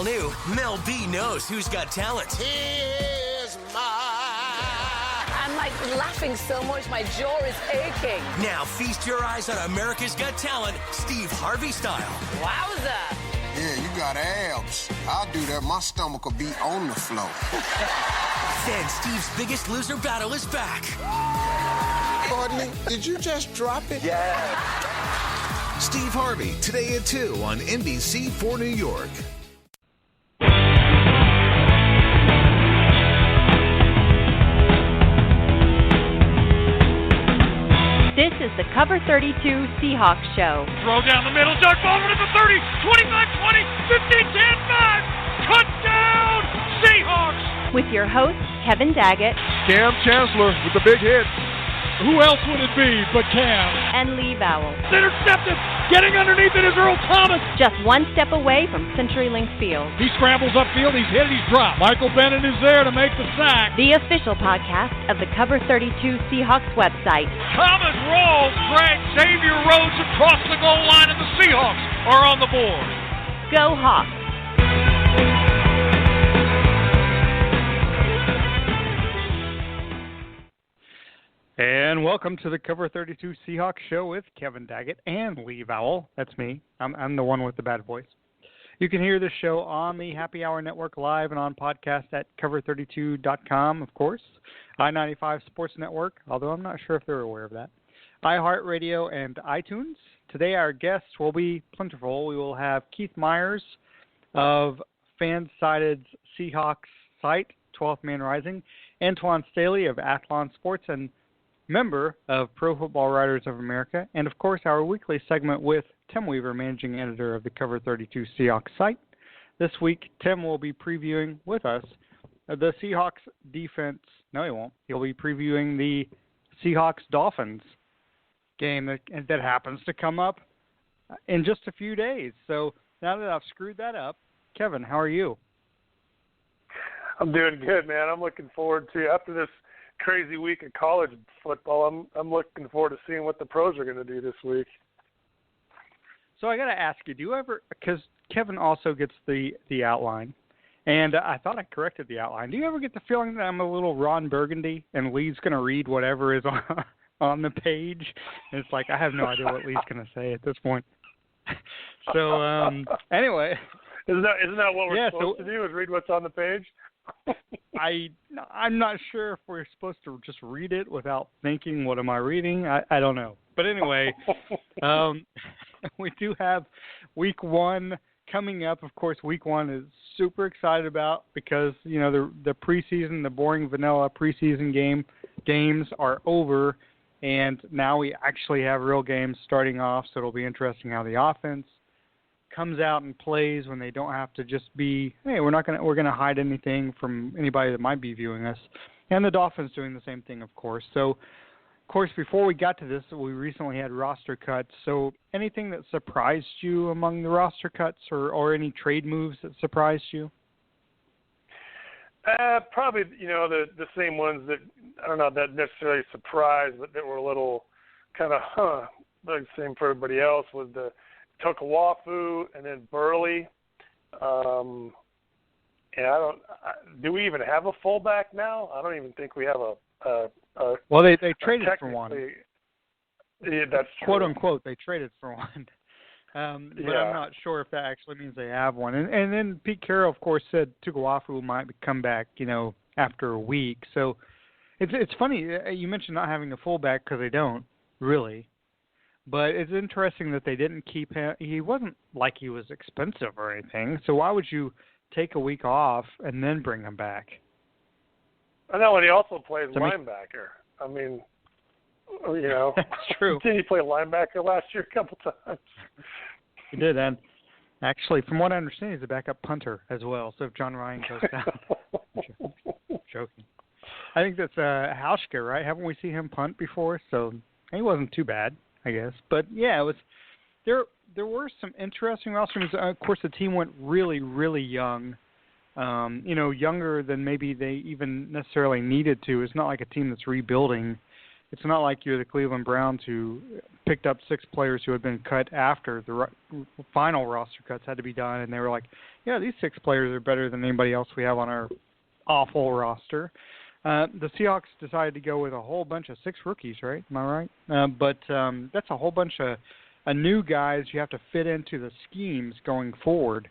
all new Mel B Knows Who's Got Talent. Here's I'm like laughing so much, my jaw is aching. Now feast your eyes on America's Got Talent, Steve Harvey style. Wowza. Yeah, you got abs. I'll do that. My stomach will be on the floor. Then Steve's Biggest Loser battle is back. Pardon me? Did you just drop it? Yeah. Steve Harvey, today at 2 on NBC4 New York. This is the Cover32 Seahawks Show. Throw down the middle, Doug Baldwin at the 30, 25, 20, 15, 10, 5. Touchdown, Seahawks! With your host, Kevin Daggett. Cam Chancellor with the big hit. Who else would it be but Cam? And Lee Vowell. Intercepted! Getting underneath it is Earl Thomas! Just one step away from CenturyLink Field. He scrambles upfield, he's hit, he's dropped. Michael Bennett is there to make the sack. The official podcast of the Cover32 Seahawks website. Thomas rolls, drags Xavier Rhodes across the goal line, and the Seahawks are on the board. Go Hawks! And welcome to the Cover32 Seahawks Show with Kevin Daggett and Lee Vowell. That's me. I'm the one with the bad voice. You can hear the show on the Happy Hour Network live and on podcast at cover32.com, of course. I-95 Sports Network, although I'm not sure if they're aware of that. iHeartRadio and iTunes. Today our guests will be plentiful. We will have Keith Myers of Fansided's Seahawks site, 12th Man Rising, Antwan Staley of Athlon Sports, and member of Pro Football Writers of America, and of course our weekly segment with Tim Weaver, managing editor of the Cover32 Seahawks site. This week, Tim will be previewing with us the Seahawks defense. No, he won't. He'll be previewing the Seahawks-Dolphins game that happens to come up in just a few days. So now that I've screwed that up, Kevin, how are you? I'm doing good, man. I'm looking forward to, after this crazy week of college football, I'm looking forward to seeing what the pros are going to do this week. So I got to ask you, do you ever, because Kevin also gets the outline, and I thought I corrected the outline. Do you ever get the feeling that I'm a little Ron Burgundy and Lee's going to read whatever is on the page? And it's like I have no idea what Lee's going to say at this point. So anyway. Isn't that what we're supposed to do, is read what's on the page? I'm not sure if we're supposed to just read it without thinking, what am I reading? I don't know. But anyway, we do have week one coming up. Of course, week one is super excited about because, you know, the preseason, the boring vanilla preseason games are over, and now we actually have real games starting off, so it'll be interesting how the offense comes out and plays when they don't have to just be, hey, we're going to hide anything from anybody that might be viewing us. And the Dolphins doing the same thing, of course. So, of course, before we got to this, we recently had roster cuts. So anything that surprised you among the roster cuts or any trade moves that surprised you? Probably, you know, the same ones that, I don't know, that necessarily surprised, but that were a little kind of, like the same for everybody else, was the Tokawafu and then Burley. And do we even have a fullback now? I don't even think we have a well, they traded for one. Yeah, that's true. Quote unquote, they traded for one. But I'm not sure if that actually means they have one. And then Pete Carroll, of course, said Tugawafu might come back, you know, after a week. So it's funny. You mentioned not having a fullback because they don't, really. But it's interesting that they didn't keep him. He wasn't like he was expensive or anything. So why would you take a week off and then bring him back? I know, and he also plays linebacker. I mean, you know. That's true. Didn't he play linebacker last year a couple times? He did, and actually, from what I understand, he's a backup punter as well. So if John Ryan goes down. Joking. I think that's Hauschka, right? Haven't we seen him punt before? So he wasn't too bad, I guess. But, yeah, it was there were some interesting rosters. Of course, the team went really, really young. Younger than maybe they even necessarily needed to. It's not like a team that's rebuilding. it's not like you're the Cleveland Browns who picked up 6 players who had been cut after the final roster cuts had to be done, and they were like, yeah, these 6 players are better than anybody else we have on our awful roster. The Seahawks decided to go with a whole bunch of 6 rookies, right? Am I right? But that's a whole bunch of new guys you have to fit into the schemes going forward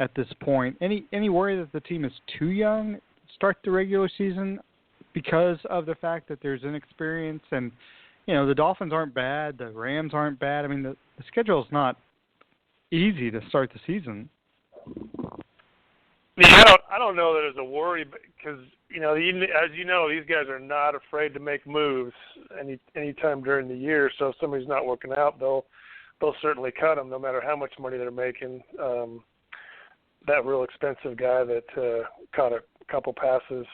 at this point. Any worry that the team is too young to start the regular season because of the fact that there's inexperience? And, the Dolphins aren't bad. The Rams aren't bad. I mean, the schedule is not easy to start the season. Yeah, I don't know that there's a worry because, as you know, these guys are not afraid to make moves any time during the year. So if somebody's not working out, they'll certainly cut them no matter how much money they're making. That real expensive guy that caught a couple passes.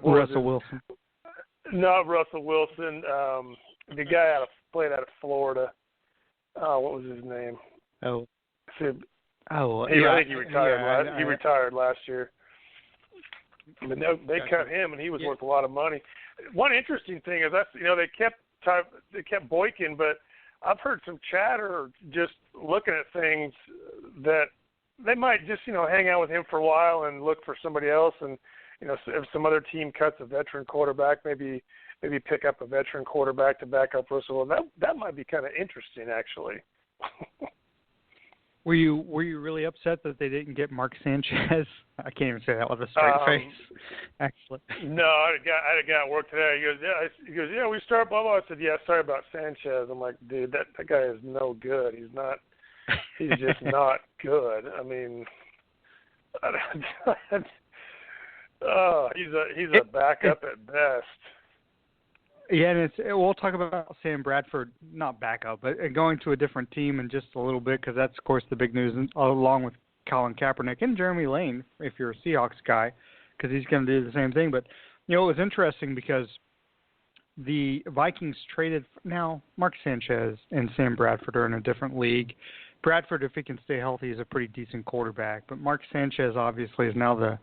Russell Wilson. Not Russell Wilson. The guy played out of Florida. What was his name? I think he retired. He retired last year. I mean, they cut him, and he was worth a lot of money. One interesting thing is they kept Boykin, but I've heard some chatter just looking at things that they might just hang out with him for a while and look for somebody else, and if some other team cuts a veteran quarterback, maybe pick up a veteran quarterback to back up Russell. That might be kind of interesting, actually. Were you really upset that they didn't get Mark Sanchez? I can't even say that with a straight face. Actually, no, I had a guy at work today. He goes, yeah, we start blah blah. I said, yeah, sorry about Sanchez. I'm like, dude, that guy is no good. He's just not good. I mean, he's a backup at best. Yeah, and we'll talk about Sam Bradford, not backup, but going to a different team in just a little bit, because that's, of course, the big news, along with Colin Kaepernick and Jeremy Lane, if you're a Seahawks guy, because he's going to do the same thing. But, it was interesting because the Vikings traded – now, Mark Sanchez and Sam Bradford are in a different league. Bradford, if he can stay healthy, is a pretty decent quarterback. But Mark Sanchez, obviously, is now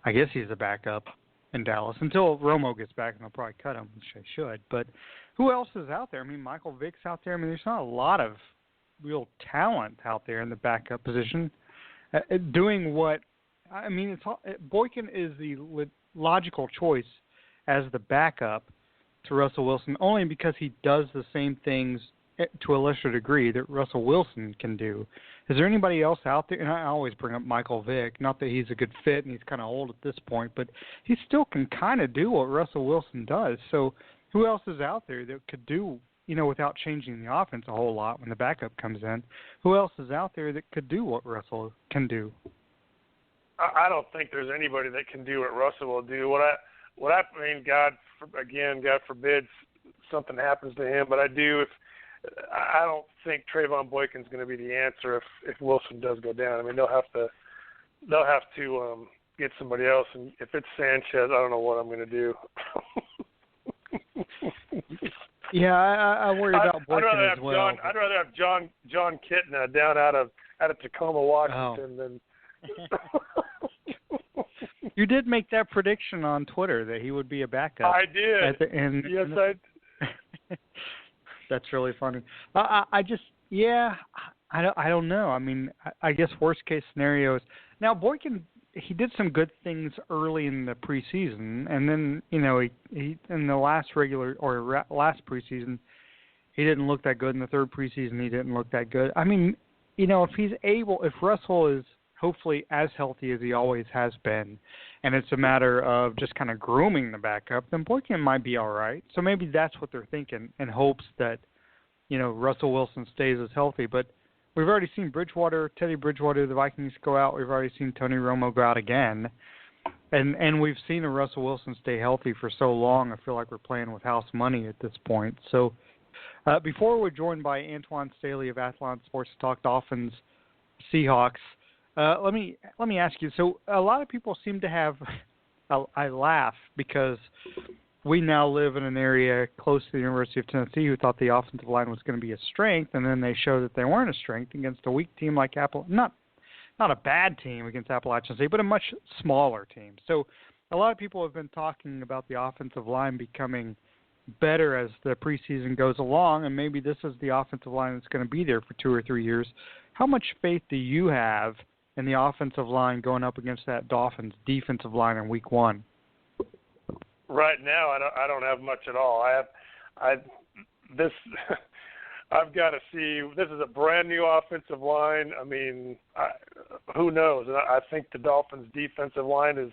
I guess he's the backup in Dallas until Romo gets back, and they'll probably cut him, which they should. But who else is out there? I mean, Michael Vick's out there. I mean, there's not a lot of real talent out there in the backup position doing what – I mean, Boykin is the logical choice as the backup to Russell Wilson only because he does the same things to a lesser degree that Russell Wilson can do. Is there anybody else out there? And I always bring up Michael Vick. Not that he's a good fit and he's kind of old at this point, but he still can kind of do what Russell Wilson does. So who else is out there that could do, without changing the offense a whole lot when the backup comes in? Who else is out there that could do what Russell can do? I don't think there's anybody that can do what Russell will do. What I mean, God forbid something happens to him, but I don't think Trayvon Boykin's going to be the answer if Wilson does go down. I mean, they'll have to get somebody else, and if it's Sanchez, I don't know what I'm going to do. Yeah, I worry about Boykin as well. I'd rather have John Kitna down out of Tacoma, Washington than. You did make that prediction on Twitter that he would be a backup. I did. Yes, I did. That's really funny. I don't know. I mean, I guess worst case scenarios. Now Boykin, he did some good things early in the preseason, and then he in the last last preseason, he didn't look that good. In the third preseason, he didn't look that good. I mean, if Russell is hopefully as healthy as he always has been, and it's a matter of just kind of grooming the backup, then Boykin might be all right. So maybe that's what they're thinking in hopes that, Russell Wilson stays as healthy. But we've already seen Teddy Bridgewater, the Vikings go out. We've already seen Tony Romo go out again. And we've seen a Russell Wilson stay healthy for so long, I feel like we're playing with house money at this point. So before we're joined by Antwan Staley of Athlon Sports to talk Dolphins, Seahawks, let me ask you. So a lot of people seem to have. I laugh because we now live in an area close to the University of Tennessee who thought the offensive line was going to be a strength, and then they showed that they weren't a strength against a weak team like not a bad team against Appalachian State, but a much smaller team. So a lot of people have been talking about the offensive line becoming better as the preseason goes along, and maybe this is the offensive line that's going to be there for 2 or 3 years. How much faith do you have in the offensive line going up against that Dolphins defensive line in Week 1? Right now, I don't have much at all. I've got to see. This is a brand new offensive line. I mean, who knows? And I think the Dolphins' defensive line is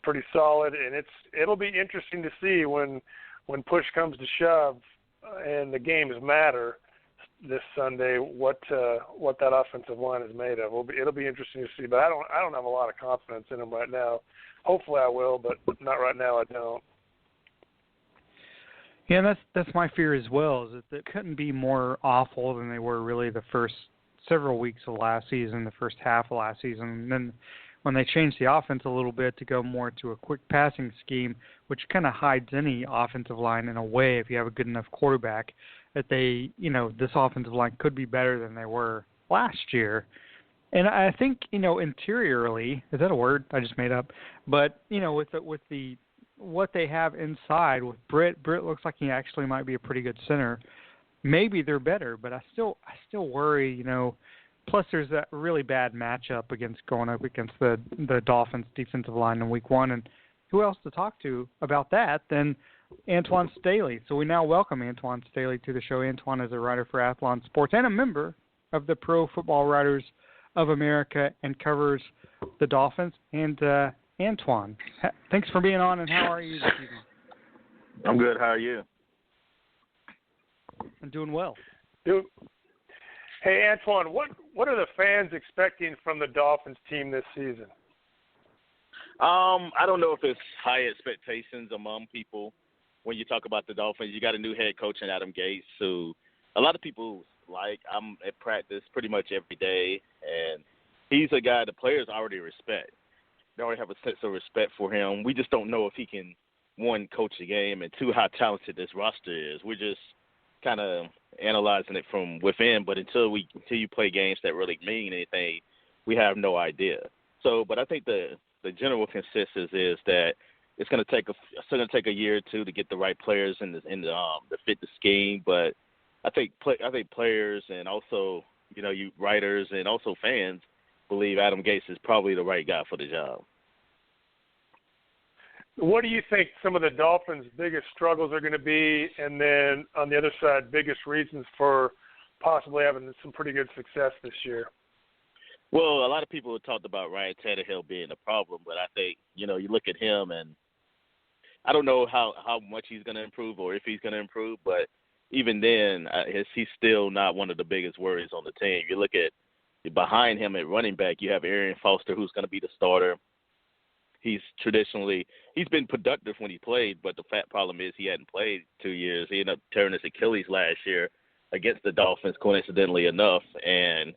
pretty solid, and it'll be interesting to see when push comes to shove and the games matter this Sunday what that offensive line is made of. It'll be interesting to see, but I don't have a lot of confidence in them right now. Hopefully I will, but not right now. I don't. Yeah, that's my fear as well. Is that it couldn't be more awful than they were really the first several weeks of last season, the first half of last season, and then when they changed the offense a little bit to go more to a quick passing scheme, which kind of hides any offensive line in a way if you have a good enough quarterback, that this offensive line could be better than they were last year. And I think, interiorly, is that a word I just made up? But, with the what they have inside with Britt looks like he actually might be a pretty good center. Maybe they're better, but I still worry, Plus, there's that really bad matchup going up against the Dolphins defensive line in Week 1. And who else to talk to about that than Antwan Staley? So we now welcome Antwan Staley to the show. Antwan is a writer for Athlon Sports and a member of the Pro Football Writers of America and covers the Dolphins. And Antwan, thanks for being on, and how are you this evening? I'm good. How are you? I'm doing well. Hey, Antwan, what are the fans expecting from the Dolphins team this season? I don't know if it's high expectations among people. When you talk about the Dolphins, you got a new head coach in Adam Gates, who a lot of people like. I'm at practice pretty much every day, and he's a guy the players already respect. They already have a sense of respect for him. We just don't know if he can, one, coach a game, and two, how talented this roster is. We're just kind of analyzing it from within, but until you play games that really mean anything, we have no idea. So, but I think the general consensus is that it's going to take a year or two to get the right players to fit the scheme. But I think players and also you writers and also fans believe Adam Gates is probably the right guy for the job. What do you think some of the Dolphins' biggest struggles are going to be, and then on the other side, biggest reasons for possibly having some pretty good success this year? Well, a lot of people have talked about Ryan Tannehill being a problem, but I think, you look at him, and I don't know how much he's going to improve or if he's going to improve, but even then, he's still not one of the biggest worries on the team. You look at behind him at running back, you have Arian Foster, who's going to be the starter. He's been productive when he played, but the fat problem is he hadn't played 2 years. He ended up tearing his Achilles last year against the Dolphins, coincidentally enough, and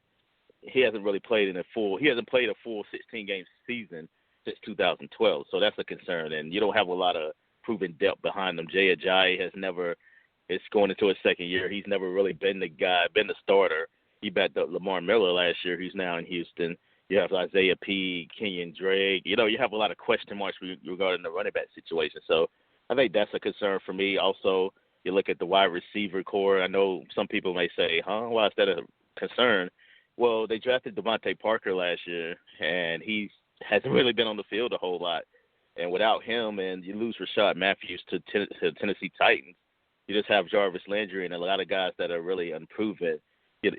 he hasn't played a full 16-game season since 2012. So that's a concern, and you don't have a lot of proven depth behind them. Jay Ajayi is going into his second year. He's never really been the starter. He backed up Lamar Miller last year, who's now in Houston. You have Isaiah P., Kenyon Drake. You have a lot of question marks regarding the running back situation. So I think that's a concern for me. Also, you look at the wide receiver core. I know some people may say, why is that a concern? Well, they drafted Devontae Parker last year, and he hasn't really been on the field a whole lot. And without him, and you lose Rashad Matthews to Tennessee Titans, you just have Jarvis Landry and a lot of guys that are really unproven.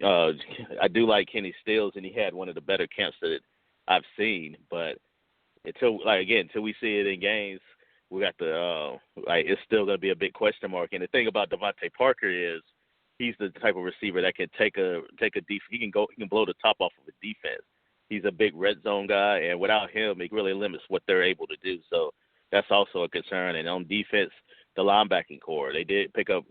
I do like Kenny Stills, and he had one of the better camps that I've seen. But until we see it in games, we got it's still going to be a big question mark. And the thing about Devontae Parker is he's the type of receiver that can take a defense. He can blow the top off of a defense. He's a big red zone guy, and without him, it really limits what they're able to do. So that's also a concern. And on defense, the linebacking core, they did pick up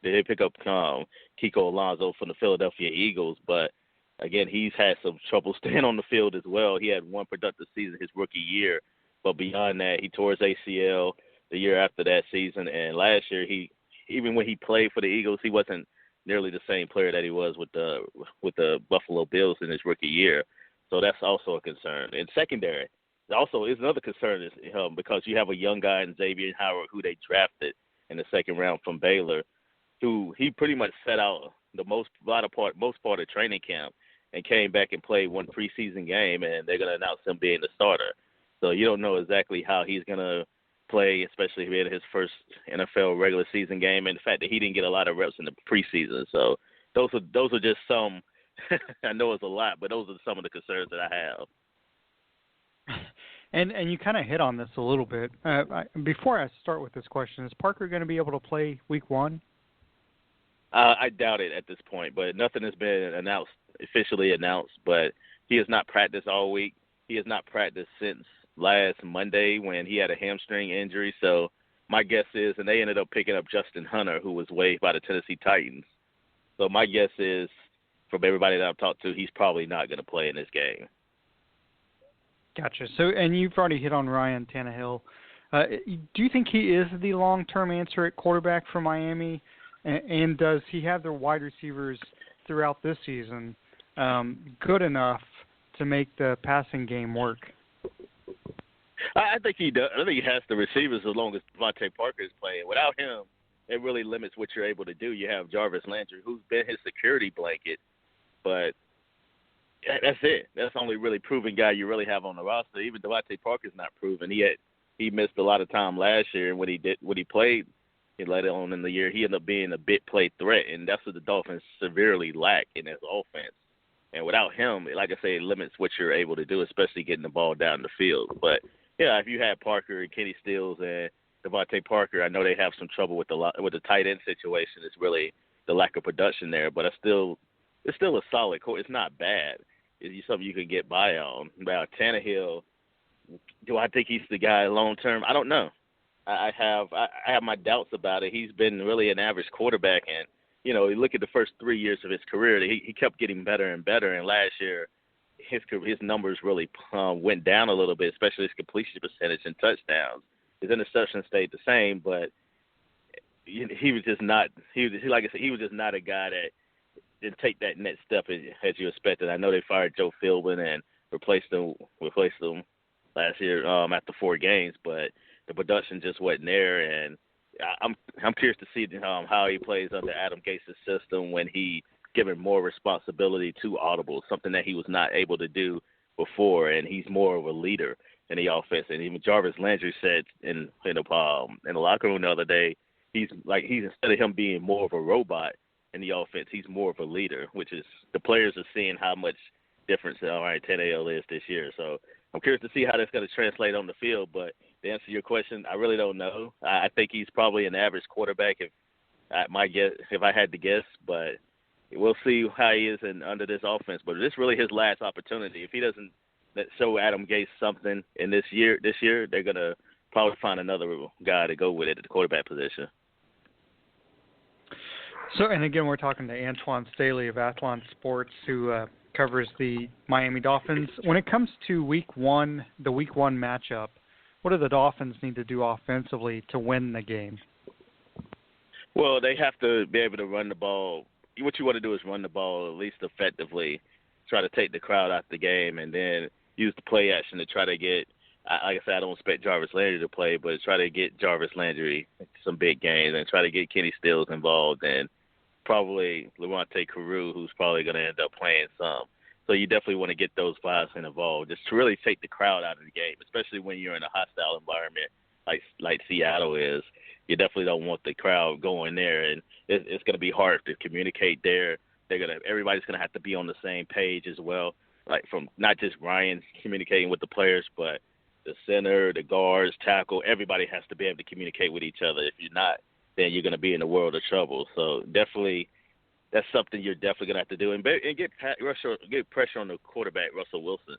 Kiko Alonso from the Philadelphia Eagles, but again, he's had some trouble staying on the field as well. He had one productive season his rookie year, but beyond that, he tore his ACL the year after that season. And last year, even when he played for the Eagles, he wasn't nearly the same player that he was with the Buffalo Bills in his rookie year. So that's also a concern. And secondary, also is another concern is because you have a young guy in Xavier Howard who they drafted in the second round from Baylor, who he pretty much set out the most part of training camp and came back and played one preseason game, and they're going to announce him being the starter. So you don't know exactly how he's going to play, especially in his first NFL regular season game, and the fact that he didn't get a lot of reps in the preseason. So those are just some. I know it's a lot, but those are some of the concerns that I have. And you kind of hit on this a little bit. Before I start with this question, is Parker going to be able to play Week 1? I doubt it at this point, but nothing has been officially announced. But he has not practiced all week. He has not practiced since last Monday when he had a hamstring injury. So my guess is, and they ended up picking up Justin Hunter, who was waived by the Tennessee Titans. So my guess is, from everybody that I've talked to, he's probably not going to play in this game. Gotcha. So, and you've already hit on Ryan Tannehill. Do you think he is the long-term answer at quarterback for Miami? And does he have the wide receivers throughout this season good enough to make the passing game work? I think he does. I think he has the receivers as long as Devontae Parker is playing. Without him, it really limits what you're able to do. You have Jarvis Landry, who's been his security blanket, but that's it. That's the only really proven guy you really have on the roster. Even Devontae Parker's not proven. He missed a lot of time last year, and when he played later on in the year, he ended up being a big play threat, and that's what the Dolphins severely lack in his offense. And without him, like I say, it limits what you're able to do, especially getting the ball down the field. But yeah, if you had Parker and Kenny Stills and Devontae Parker, I know they have some trouble with the tight end situation. It's really the lack of production there, but it's still a solid core. It's not bad. It's something you can get by on. Now Tannehill, do I think he's the guy long term? I don't know. I have my doubts about it. He's been really an average quarterback, and you look at the first 3 years of his career, he kept getting better and better. And last year, his numbers really went down a little bit, especially his completion percentage and touchdowns. His interception stayed the same, but he was just not. Like I said, he was just not a guy that didn't take that next step as you expected. I know they fired Joe Philbin and replaced him last year after 4 games, but the production just wasn't there, and I'm curious to see how he plays under Adam Gates' system when he given more responsibility to Audible, something that he was not able to do before, and he's more of a leader in the offense. And even Jarvis Landry said in the locker room the other day, he's instead of him being more of a robot in the offense, he's more of a leader, which is the players are seeing how much difference Ryan Tannehill is this year. So I'm curious to see how that's going to translate on the field, but to answer your question, I really don't know. I think he's probably an average quarterback if I had to guess, but we'll see how he is under this offense. But this is really his last opportunity. If he doesn't show Adam Gase something in this year, they're going to probably find another guy to go with it at the quarterback position. So, and again, we're talking to Antwan Staley of Athlon Sports, who covers the Miami Dolphins. When it comes to Week 1, the Week 1 matchup, what do the Dolphins need to do offensively to win the game? Well, they have to be able to run the ball. What you want to do is run the ball at least effectively, try to take the crowd out the game, and then use the play action to try to get, like I said, I don't expect Jarvis Landry to play, but try to get Jarvis Landry some big games and try to get Kenny Stills involved and probably Levante Carew, who's probably going to end up playing some. So you definitely want to get those guys involved, just to really take the crowd out of the game, especially when you're in a hostile environment like Seattle is. You definitely don't want the crowd going there, and it's going to be hard to communicate there. Everybody's going to have to be on the same page as well, like from not just Ryan communicating with the players, but the center, the guards, tackle. Everybody has to be able to communicate with each other. If you're not, then you're going to be in a world of trouble. So definitely, that's something you're definitely going to have to do. And get pressure on the quarterback, Russell Wilson.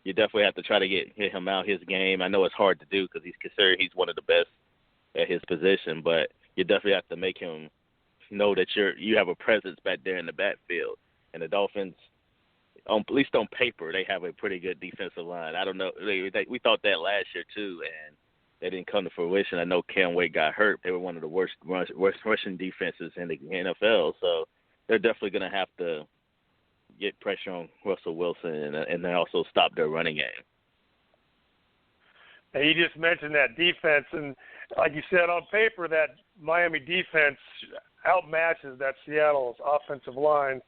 You definitely have to try to get him out his game. I know it's hard to do because he's considered he's one of the best at his position, but you definitely have to make him know that you have a presence back there in the backfield. And the Dolphins, at least on paper, they have a pretty good defensive line. I don't know. We thought that last year too, and they didn't come to fruition. I know Cam Wade got hurt. They were one of the worst rushing defenses in the NFL, so they're definitely going to have to get pressure on Russell Wilson and then also stop their running game. And you just mentioned that defense, and like you said, on paper, that Miami defense outmatches that Seattle's offensive line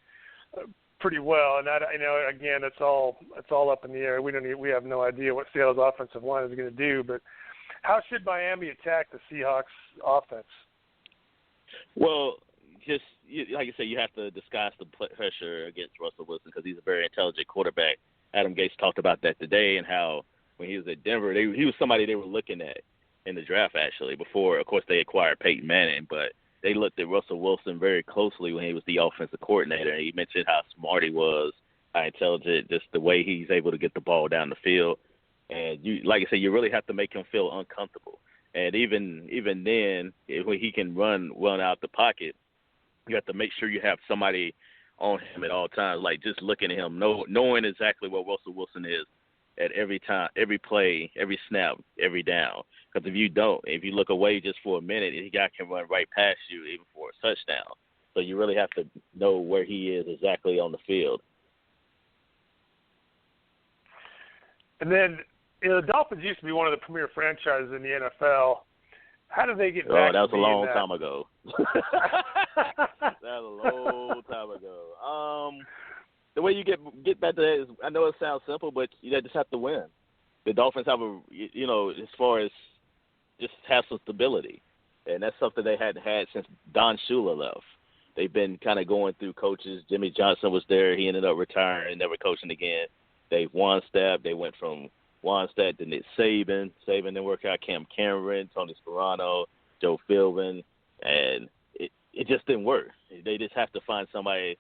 pretty well. And that, again, it's all up in the air. We have no idea what Seattle's offensive line is going to do. But how should Miami attack the Seahawks offense? Well, just like you say, you have to disguise the pressure against Russell Wilson because he's a very intelligent quarterback. Adam Gates talked about that today and how when he was at Denver, he was somebody they were looking at in the draft actually before. Of course, they acquired Peyton Manning, but they looked at Russell Wilson very closely when he was the offensive coordinator. And he mentioned how smart he was, how intelligent, just the way he's able to get the ball down the field. And like I said, you really have to make him feel uncomfortable. And even then, when he can run out the pocket, you have to make sure you have somebody on him at all times, like just looking at him, knowing exactly what Russell Wilson is at every time, every play, every snap, every down. Because if you look away just for a minute, the guy can run right past you even for a touchdown. So you really have to know where he is exactly on the field. And then, the Dolphins used to be one of the premier franchises in the NFL. How did they get back? Oh, that was a long time ago. That was a long time ago. The way you get back to that is, I know it sounds simple, but you just have to win. The Dolphins have as far as just have some stability, and that's something they hadn't had since Don Shula left. They've been kind of going through coaches. Jimmy Johnson was there. He ended up retiring and never coaching again. They've one-step. They went from one-step to Nick Saban. Saban didn't work out. Cam Cameron, Tony Sperano, Joe Philbin, and it just didn't work. They just have to find somebody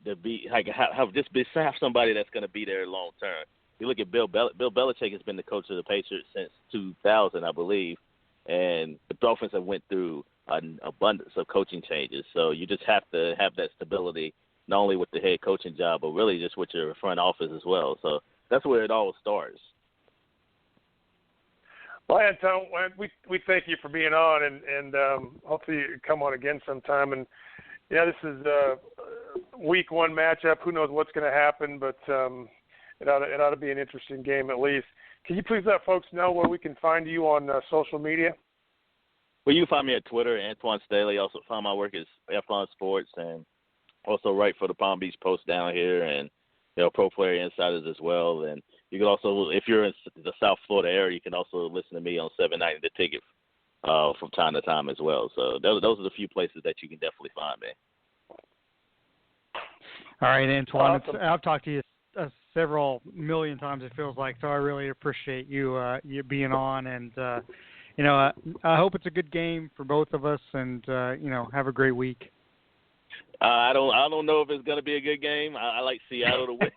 to be have somebody that's going to be there long term. You look at Bill Belichick has been the coach of the Patriots since 2000, I believe, and the Dolphins have went through an abundance of coaching changes. So you just have to have that stability, not only with the head coaching job, but really just with your front office as well. So that's where it all starts. Well, Antwan, we thank you for being on, and hopefully you come on again sometime. And this is a week one matchup. Who knows what's going to happen, but it ought to be an interesting game at least. Can you please let folks know where we can find you on social media? Well, you can find me at Twitter, Antwan Staley. Also find my work at Athlon Sports, and also write for the Palm Beach Post down here, and Pro Player Insiders as well. And you can also, if you're in the South Florida area, you can also listen to me on 790 The Ticket from time to time as well. So those are the few places that you can definitely find me. All right, Antwan. Awesome. I've talked to you several million times, it feels like, so I really appreciate you being on. And, I hope it's a good game for both of us, and, have a great week. I don't know if it's going to be a good game. I like Seattle to win,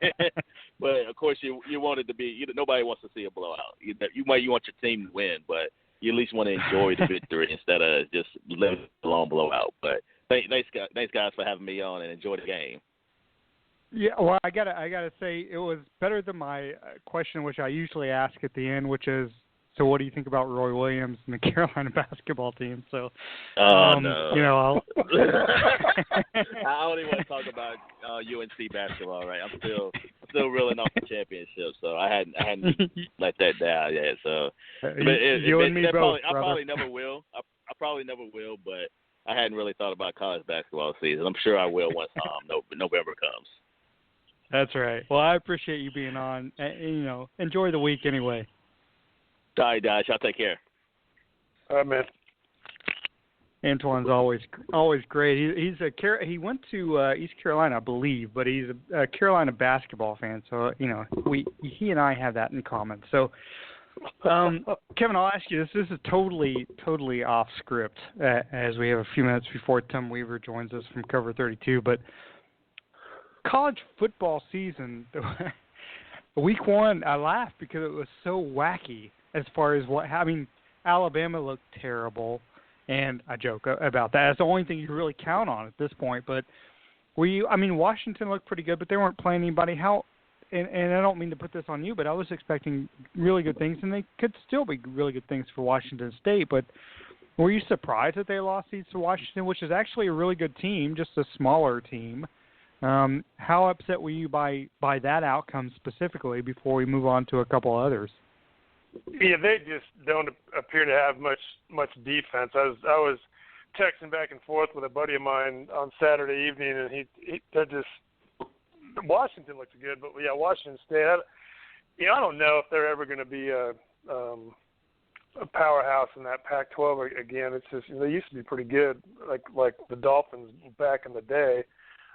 but of course you want it to be. Nobody wants to see a blowout. You want your team to win, but you at least want to enjoy the victory instead of just living a long blowout. But thanks guys for having me on, and enjoy the game. Yeah, well, I gotta say it was better than my question, which I usually ask at the end, which is, so what do you think about Roy Williams and the Carolina basketball team? So, no. I only want to talk about UNC basketball, right? I'm still reeling off the championship, so I hadn't let that down yet. So, you and me both. I probably never will. I probably never will, but I hadn't really thought about college basketball season. I'm sure I will once November comes. That's right. Well, I appreciate you being on. Enjoy the week anyway. All right, guys. Y'all take care. All right, man. Antwan's always great. He went to East Carolina, I believe, but he's a Carolina basketball fan. So he and I have that in common. So, Kevin, I'll ask you this. This is totally off script, as we have a few minutes before Tim Weaver joins us from Cover32. But college football season, week one, I laughed because it was so wacky. As far as Alabama looked terrible, and I joke about that. That's the only thing you really count on at this point. But Washington looked pretty good, but they weren't playing anybody. And I don't mean to put this on you, but I was expecting really good things, and they could still be really good things for Washington State. But were you surprised that they lost these to Washington, which is actually a really good team, just a smaller team? How upset were you by that outcome specifically before we move on to a couple others? Yeah, they just don't appear to have much defense. I was texting back and forth with a buddy of mine on Saturday evening, and he Washington looks good, but yeah, Washington State. I don't know if they're ever going to be a powerhouse in that Pac-12 again. It's just they used to be pretty good, like the Dolphins back in the day.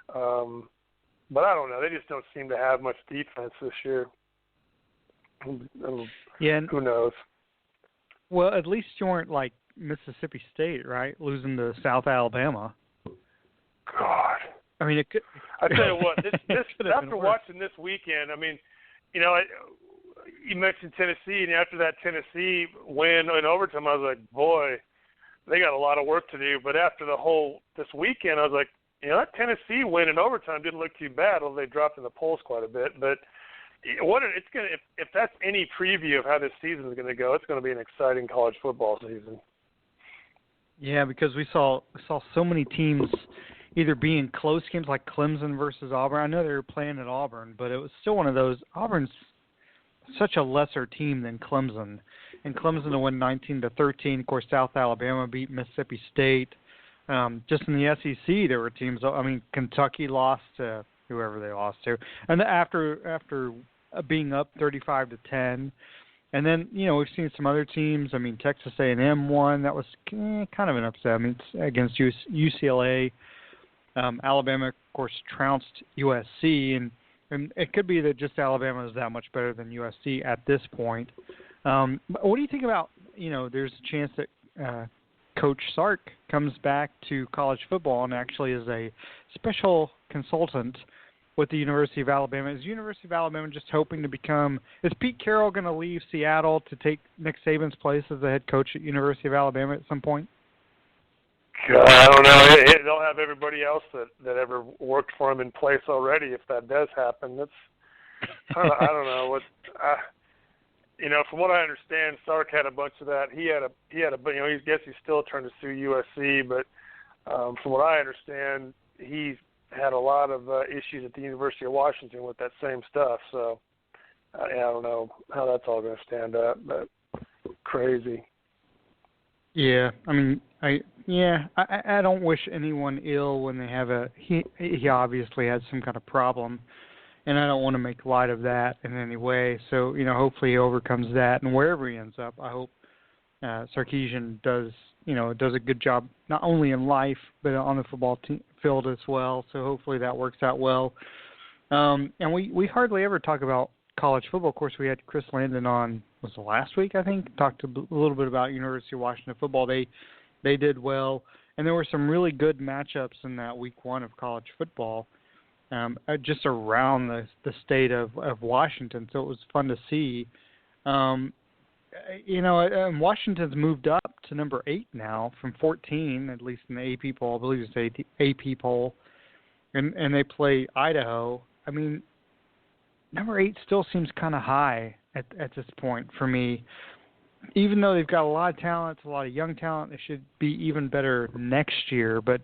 But I don't know. They just don't seem to have much defense this year. Yeah, who knows? Well, at least you weren't like Mississippi State, right? Losing to South Alabama. God. I mean, it could. I tell you what, this after watching this weekend, I mean, you mentioned Tennessee, and after that Tennessee win in overtime, I was like, boy, they got a lot of work to do. But after this weekend, I was like, that Tennessee win in overtime didn't look too bad, although they dropped in the polls quite a bit. But if that's any preview of how this season is going to go, it's going to be an exciting college football season. Yeah, because we saw so many teams either be in close games like Clemson versus Auburn. I know they were playing at Auburn, but it was still one of those. Auburn's such a lesser team than Clemson, and Clemson won 19-13. Of course, South Alabama beat Mississippi State. Just in the SEC, there were teams. I mean, Kentucky lost to whoever they lost to, and after being up 35-10, and then we've seen some other teams. I mean, Texas A&M won. That was kind of an upset. I mean, it's against UCLA. Alabama, of course, trounced USC, and it could be that just Alabama is that much better than USC at this point. But what do you think about, there's a chance that Coach Sark comes back to college football and actually is a special consultant with the University of Alabama. Is the University of Alabama just hoping to become – is Pete Carroll going to leave Seattle to take Nick Saban's place as the head coach at University of Alabama at some point? I don't know. They'll have everybody else that ever worked for him in place already if that does happen. I don't know. From what I understand, Sark had a bunch of that. He had I guess he's still trying to sue USC, but from what I understand, he's had a lot of issues at the University of Washington with that same stuff. So I don't know how that's all going to stand up, but crazy. Yeah, I mean, I don't wish anyone ill when they have he obviously had some kind of problem, and I don't want to make light of that in any way. So, hopefully he overcomes that, and wherever he ends up, I hope Sarkisian does a good job, not only in life, but on the football field as well. So hopefully that works out well. And we hardly ever talk about college football. Of course, we had Chris Landon on, was it last week, I think, talked a little bit about University of Washington football. They did well, and there were some really good matchups in that week one of college football, just around the state of Washington. So it was fun to see. Washington's moved up to number 8 now from 14, at least in the AP poll. I believe it's the AP poll, and they play Idaho. I mean, number 8 still seems kind of high at this point for me. Even though they've got a lot of talent, a lot of young talent, they should be even better next year. But,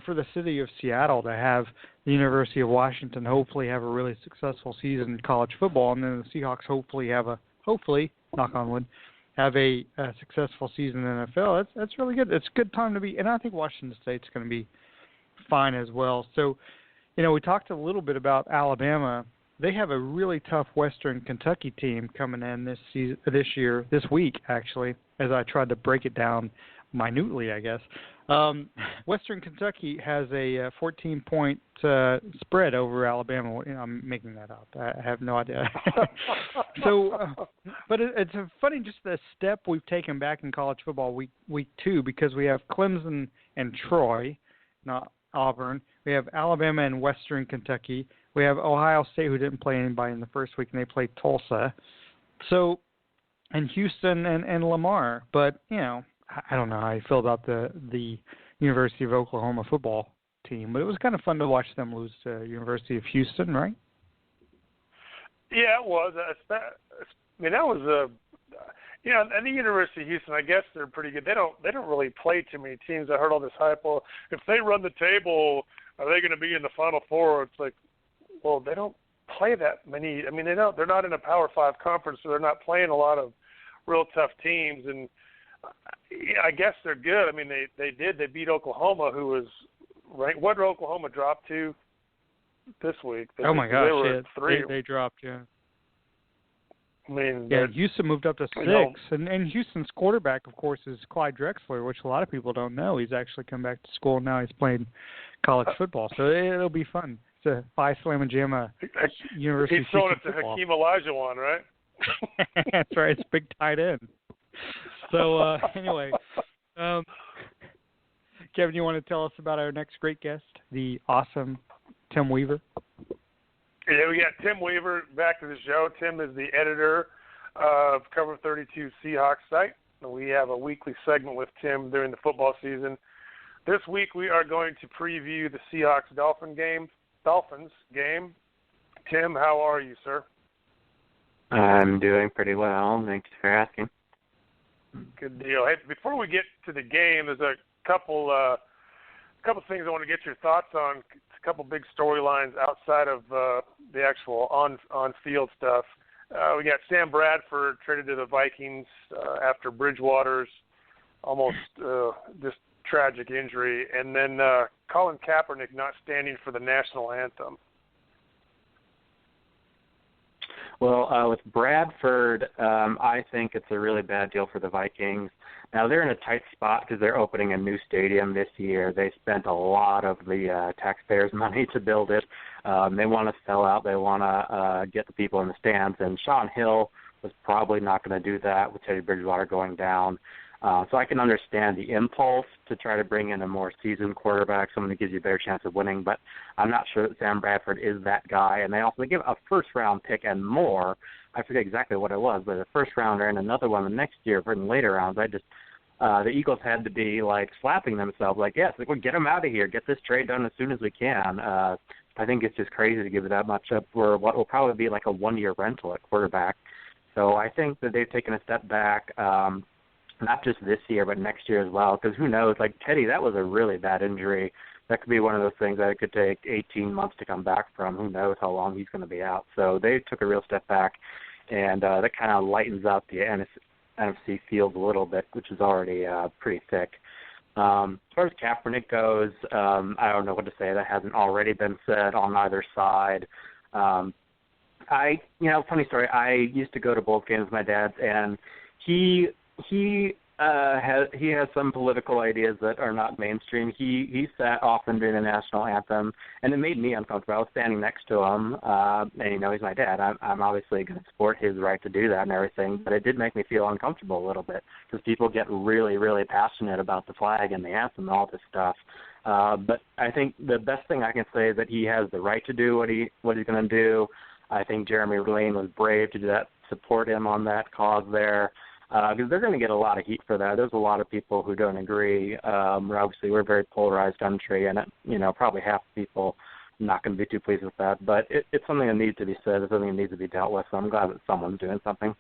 for the city of Seattle to have the University of Washington hopefully have a really successful season in college football, and then the Seahawks hopefully, knock on wood, have a successful season in the NFL, that's really good. It's a good time to be, and I think Washington State's going to be fine as well. So, we talked a little bit about Alabama. They have a really tough Western Kentucky team coming in this week, actually, as I tried to break it down minutely, I guess. Western Kentucky has a 14-point spread over Alabama. I'm making that up. I have no idea. But it's funny, just the step we've taken back in college football week 2, because we have Clemson and Troy, not Auburn. We have Alabama and Western Kentucky. We have Ohio State, who didn't play anybody in the first week, and they played Tulsa. So, and Houston and Lamar. But, I don't know how I feel about the University of Oklahoma football team, but it was kind of fun to watch them lose to University of Houston, right? Yeah, it was. That was and the University of Houston, I guess they're pretty good. They don't really play too many teams. I heard all this hype. Well, if they run the table, are they going to be in the Final Four? It's like, well, they don't play that many. I mean, they're not in a Power 5 conference, so they're not playing a lot of real tough teams, and I guess they're good. I mean, they beat Oklahoma, who was ranked. What did Oklahoma drop to this week? Oh my gosh, they were at 3. They dropped, yeah. I mean, yeah, Houston moved up to 6, and Houston's quarterback, of course, is Clyde Drexler, which a lot of people don't know. He's actually come back to school now. He's playing college football, so it'll be fun. It's a Phi Slamma Jamma University. He's throwing it to Hakeem Olajuwon, right? That's right. It's big tight end. So anyway, Kevin, you want to tell us about our next great guest, the awesome Tim Weaver? Yeah, we got Tim Weaver back to the show. Tim is the editor of Cover32 Seahawks site. We have a weekly segment with Tim during the football season. This week we are going to preview the Seahawks-Dolphins game. Tim, how are you, sir? I'm doing pretty well. Thanks for asking. Good deal. Hey, before we get to the game, there's a couple things I want to get your thoughts on. A couple big storylines outside of the actual on-field stuff. We got Sam Bradford traded to the Vikings after Bridgewater's almost just tragic injury, and then Colin Kaepernick not standing for the national anthem. Well, with Bradford, I think it's a really bad deal for the Vikings. Now, they're in a tight spot because they're opening a new stadium this year. They spent a lot of the taxpayers' money to build it. They want to sell out. They want to get the people in the stands. And Sean Hill was probably not going to do that with Teddy Bridgewater going down. So I can understand the impulse to try to bring in a more seasoned quarterback, someone that gives you a better chance of winning, but I'm not sure that Sam Bradford is that guy. And they also give a first-round pick and more. I forget exactly what it was, but a first-rounder and another one the next year for the later rounds. The Eagles had to be, like, slapping themselves, like, yes, we'll get him out of here, get this trade done as soon as we can. I think it's just crazy to give that much up for what will probably be like a one-year rental at quarterback. So I think that they've taken a step back. Not just this year, but next year as well. Because who knows? Like Teddy, that was a really bad injury. That could be one of those things that it could take 18 months to come back from. Who knows how long he's going to be out? So they took a real step back, and that kind of lightens up the NFC field a little bit, which is already pretty thick. As far as Kaepernick goes, I don't know what to say that hasn't already been said on either side. Funny story. I used to go to both games with my dad, and he has some political ideas that are not mainstream. He sat often during the national anthem, and it made me uncomfortable. I was standing next to him, and he's my dad. I'm obviously going to support his right to do that and everything, but it did make me feel uncomfortable a little bit because people get really, really passionate about the flag and the anthem and all this stuff. But I think the best thing I can say is that he has the right to do what he's going to do. I think Jeremy Lane was brave to do that, support him on that cause there. Because they're going to get a lot of heat for that. There's a lot of people who don't agree. Obviously, we're a very polarized country, and probably half the people not going to be too pleased with that. But it's something that needs to be said. It's something that needs to be dealt with. So I'm glad that someone's doing something.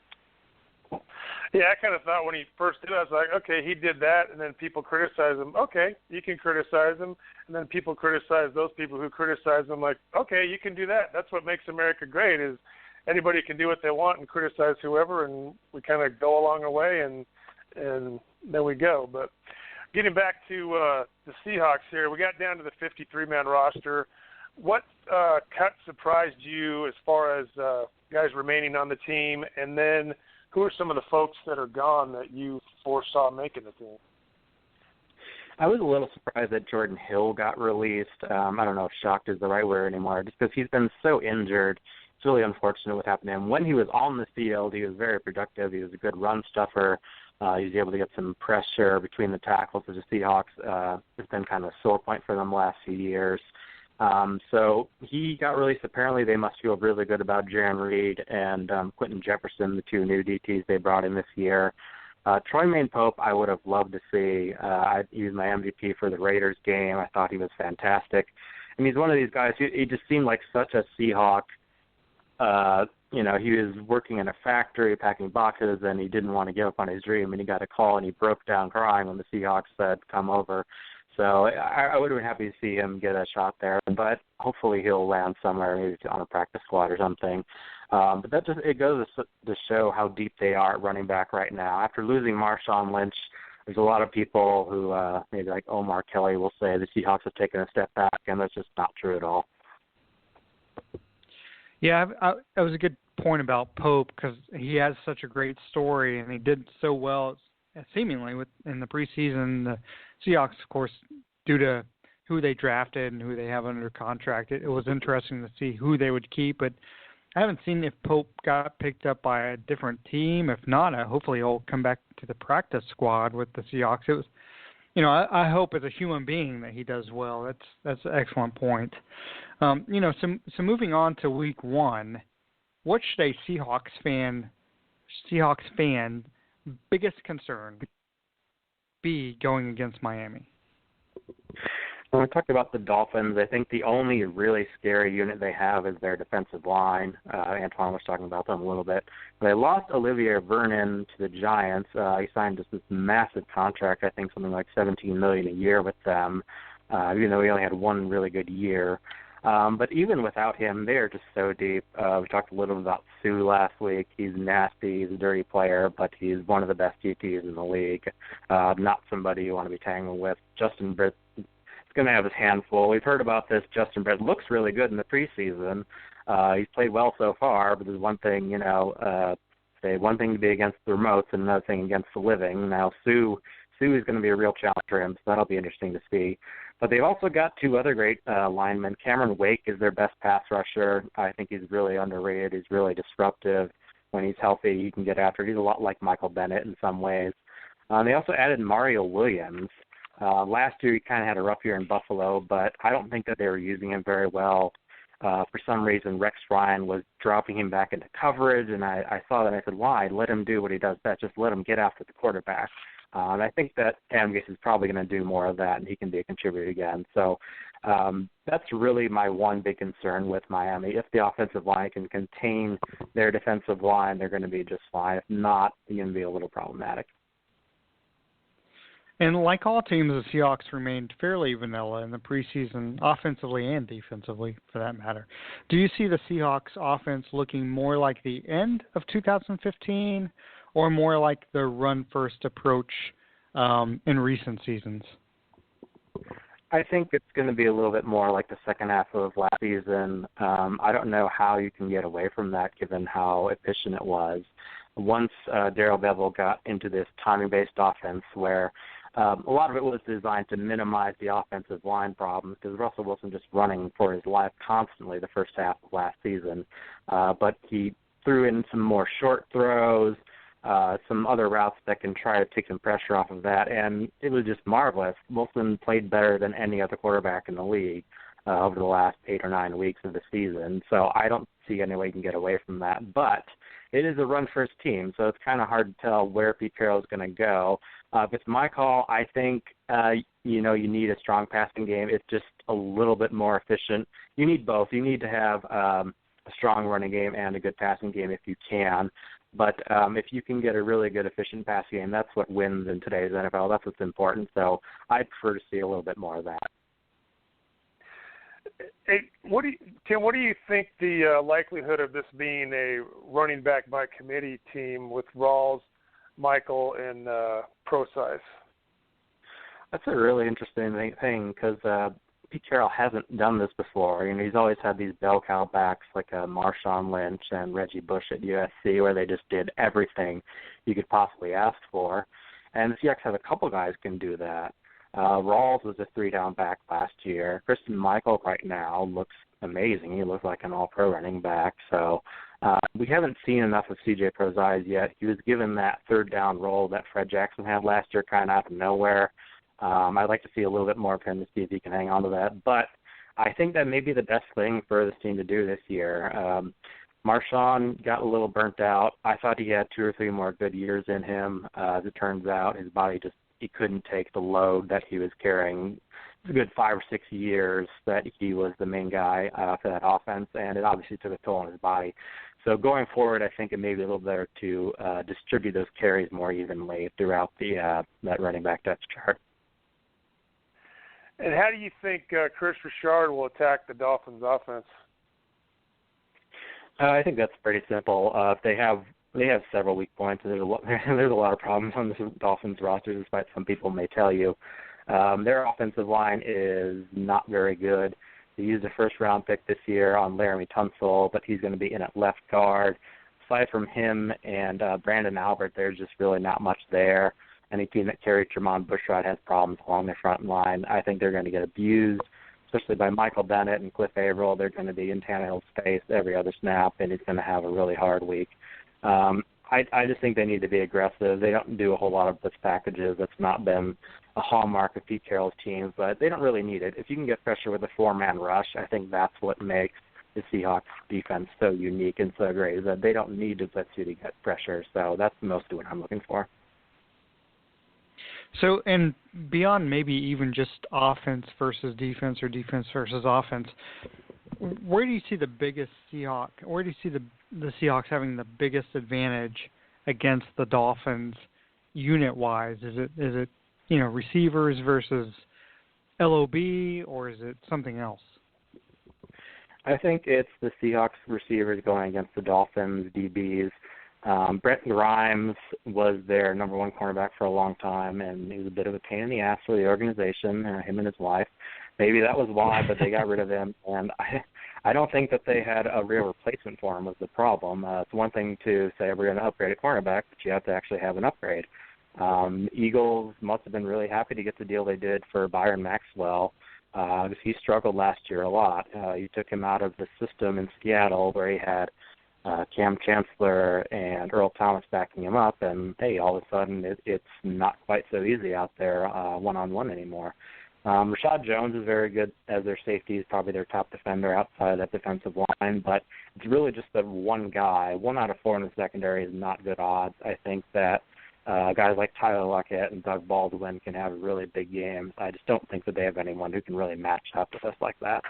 Yeah, I kind of thought when he first did it, I was like, okay, he did that, and then people criticize him. Okay, you can criticize him. And then people criticize those people who criticize him like, okay, you can do that. That's what makes America great is anybody can do what they want and criticize whoever, and we kind of go along our way, and then we go. But getting back to the Seahawks here, we got down to the 53-man roster. What cut surprised you as far as guys remaining on the team, and then who are some of the folks that are gone that you foresaw making the team? I was a little surprised that Jordan Hill got released. I don't know if shocked is the right word anymore, just because he's been so injured. It's really unfortunate what happened to him. When he was on the field, he was very productive. He was a good run stuffer. He was able to get some pressure between the tackles, which the Seahawks has been kind of a sore point for them the last few years. So he got released. Apparently they must feel really good about Jaron Reed and Quentin Jefferson, the two new DTs they brought in this year. Troy Maine-Pope I would have loved to see. He was my MVP for the Raiders game. I thought he was fantastic. And he's one of these guys, he just seemed like such a Seahawk. He was working in a factory packing boxes, and he didn't want to give up on his dream, and he got a call, and he broke down crying when the Seahawks said, come over. So I would have been happy to see him get a shot there, but hopefully he'll land somewhere, maybe on a practice squad or something. But that it goes to show how deep they are at running back right now. After losing Marshawn Lynch, there's a lot of people who maybe like Omar Kelly will say the Seahawks have taken a step back, and that's just not true at all. Yeah, that was a good point about Pope because he has such a great story, and he did so well seemingly in the preseason. The Seahawks, of course, due to who they drafted and who they have under contract, it was interesting to see who they would keep, but I haven't seen if Pope got picked up by a different team. If not, hopefully he'll come back to the practice squad with the Seahawks. It was, I hope as a human being that he does well. That's an excellent point. So moving on to Week 1, what should a Seahawks fan biggest concern be going against Miami? When we talked about the Dolphins, I think the only really scary unit they have is their defensive line. Antwan was talking about them a little bit. They lost Olivier Vernon to the Giants. He signed just this massive contract, I think something like $17 million a year with them, even though he only had one really good year. But even without him, they're just so deep. We talked a little about Sue last week. He's nasty. He's a dirty player, but he's one of the best DTs in the league. Not somebody you want to be tangling with. Justin Britt going to have his hand full. We've heard about this. Justin Britt looks really good in the preseason. He's played well so far, but there's one thing, one thing to be against the remotes and another thing against the living. Now, Sue is going to be a real challenge for him, so that'll be interesting to see. But they've also got two other great linemen. Cameron Wake is their best pass rusher. I think he's really underrated. He's really disruptive. When he's healthy, he can get after it. He's a lot like Michael Bennett in some ways. They also added Mario Williams. Last year he kind of had a rough year in Buffalo, but I don't think that they were using him very well. For some reason, Rex Ryan was dropping him back into coverage, and I saw that and I said, why? Let him do what he does best. Just let him get after the quarterback. And I think that Amgis is probably going to do more of that, and he can be a contributor again. So that's really my one big concern with Miami. If the offensive line can contain their defensive line, they're going to be just fine. If not, they're going to be a little problematic. And like all teams, the Seahawks remained fairly vanilla in the preseason, offensively and defensively, for that matter. Do you see the Seahawks offense looking more like the end of 2015 or more like the run-first approach in recent seasons? I think it's going to be a little bit more like the second half of last season. I don't know how you can get away from that given how efficient it was. Once Darrell Bevell got into this timing-based offense where a lot of it was designed to minimize the offensive line problems because Russell Wilson just running for his life constantly the first half of last season. But he threw in some more short throws, some other routes that can try to take some pressure off of that, and it was just marvelous. Wilson played better than any other quarterback in the league over the last 8 or 9 weeks of the season. So I don't see any way you can get away from that. But it is a run-first team, so it's kind of hard to tell where Pete Carroll's going to go. If it's my call, I think, you need a strong passing game. It's just a little bit more efficient. You need both. You need to have a strong running game and a good passing game if you can. But if you can get a really good, efficient passing game, that's what wins in today's NFL. That's what's important. So I'd prefer to see a little bit more of that. Hey, Tim, what do you think the likelihood of this being a running back by committee team with Rawls, Michael, and Procise? That's a really interesting thing because Pete Carroll hasn't done this before. He's always had these bell cow backs like Marshawn Lynch and Reggie Bush at USC where they just did everything you could possibly ask for. And the Seahawks have a couple guys who can do that. Rawls was a 3-down back last year. Christian Michael right now looks amazing. He looks like an all-pro running back. So we haven't seen enough of C.J. Procise yet. He was given that third-down role that Fred Jackson had last year kind of out of nowhere. I'd like to see a little bit more of him to see if he can hang on to that. But I think that may be the best thing for this team to do this year. Marshawn got a little burnt out. I thought he had 2 or 3 more good years in him. As it turns out, his body he couldn't take the load that he was carrying. It's a good 5 or 6 years that he was the main guy for that offense, and it obviously took a toll on his body. So going forward, I think it may be a little better to distribute those carries more evenly throughout that running back depth chart. And how do you think Chris Richard will attack the Dolphins' offense? I think that's pretty simple. They have several weak points, and there's a lot of problems on the Dolphins roster, despite some people may tell you. Their offensive line is not very good. They used a first-round pick this year on Laramie Tunsil, but he's going to be in at left guard. Aside from him and Brandon Albert, there's just really not much there. Any team that carries Tremont Bushrod has problems along their front line. I think they're going to get abused, especially by Michael Bennett and Cliff Averill. They're going to be in Tannehill's face every other snap, and he's going to have a really hard week. I just think they need to be aggressive. They don't do a whole lot of blitz packages. That's not been a hallmark of Pete Carroll's teams, but they don't really need it. If you can get pressure with a four-man rush, I think that's what makes the Seahawks defense so unique and so great, is that they don't need to blitz you to get pressure. So that's mostly what I'm looking for. So, and beyond maybe even just offense versus defense or defense versus offense, where do you see the biggest Seahawk? Where do you see the Seahawks having the biggest advantage against the Dolphins unit-wise? Is it receivers versus LOB, or is it something else? I think it's the Seahawks receivers going against the Dolphins DBs. Brent Grimes was their number one cornerback for a long time, and he was a bit of a pain in the ass for the organization, him and his wife. Maybe that was why, but they got rid of him, and I don't think that they had a real replacement for him was the problem. It's one thing to say we're going to upgrade a cornerback, but you have to actually have an upgrade. Eagles must have been really happy to get the deal they did for Byron Maxwell, because he struggled last year a lot. You took him out of the system in Seattle where he had Cam Chancellor and Earl Thomas backing him up, and, hey, all of a sudden it's not quite so easy out there one-on-one anymore. Rashad Jones is very good as their safety. He's probably their top defender outside of that defensive line, but it's really just that one guy. 1 out of 4 in the secondary is not good odds. I think that guys like Tyler Lockett and Doug Baldwin can have really big games. I just don't think that they have anyone who can really match up with us like that.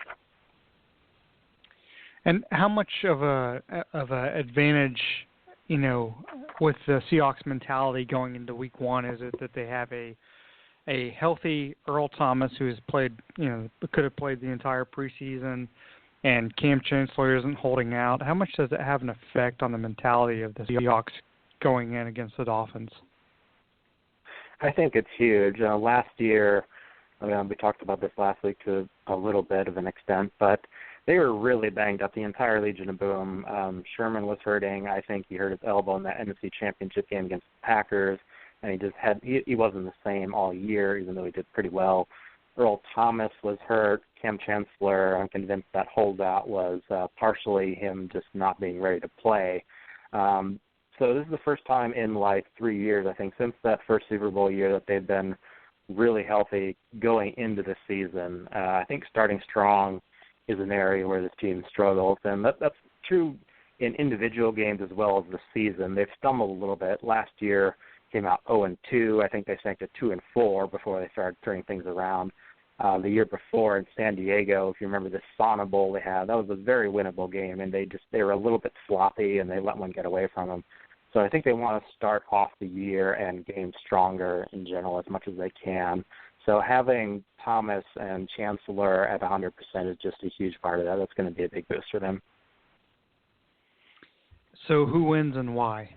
And how much of a advantage, with the Seahawks mentality going into Week 1 is it that they have a healthy Earl Thomas who has played, could have played the entire preseason, and Cam Chancellor isn't holding out? How much does it have an effect on the mentality of the Seahawks going in against the Dolphins? I think it's huge. Last year, we talked about this last week to a little bit of an extent, but they were really banged up, the entire Legion of Boom. Sherman was hurting. I think he hurt his elbow in that NFC Championship game against the Packers, and he wasn't the same all year, even though he did pretty well. Earl Thomas was hurt. Cam Chancellor, I'm convinced that holdout was partially him just not being ready to play. So this is the first time in 3 years, I think, since that first Super Bowl year that they've been really healthy going into the season. I think starting strong is an area where this team struggles, and that's true in individual games as well as the season. They've stumbled a little bit. Last year came out 0-2. I think they sank to 2-4 before they started turning things around. The year before in San Diego, if you remember the Sauna Bowl they had, that was a very winnable game, and they were a little bit sloppy, and they let one get away from them. So I think they want to start off the year and game stronger in general as much as they can. So having Thomas and Chancellor at 100% is just a huge part of that. That's going to be a big boost for them. So who wins and why?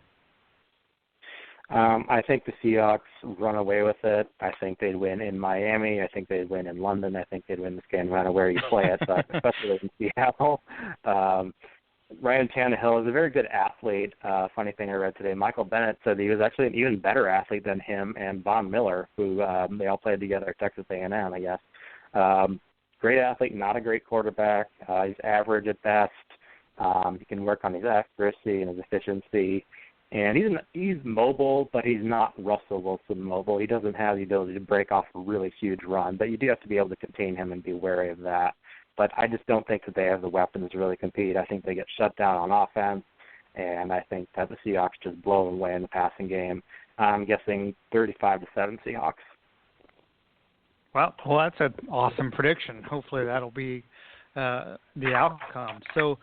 I think the Seahawks run away with it. I think they'd win in Miami. I think they'd win in London. I think they'd win this game no matter where you play it, but especially in Seattle. Ryan Tannehill is a very good athlete. Funny thing I read today, Michael Bennett said he was actually an even better athlete than him and Von Miller, who they all played together at Texas A&M, I guess. Great athlete, not a great quarterback. He's average at best. He can work on his accuracy and his efficiency. And he's mobile, but he's not Russell Wilson mobile. He doesn't have the ability to break off a really huge run, but you do have to be able to contain him and be wary of that. But I just don't think that they have the weapons to really compete. I think they get shut down on offense, and I think that the Seahawks just blow them away in the passing game. I'm guessing 35-7 Seahawks. Well, that's an awesome prediction. Hopefully that'll be the outcome. So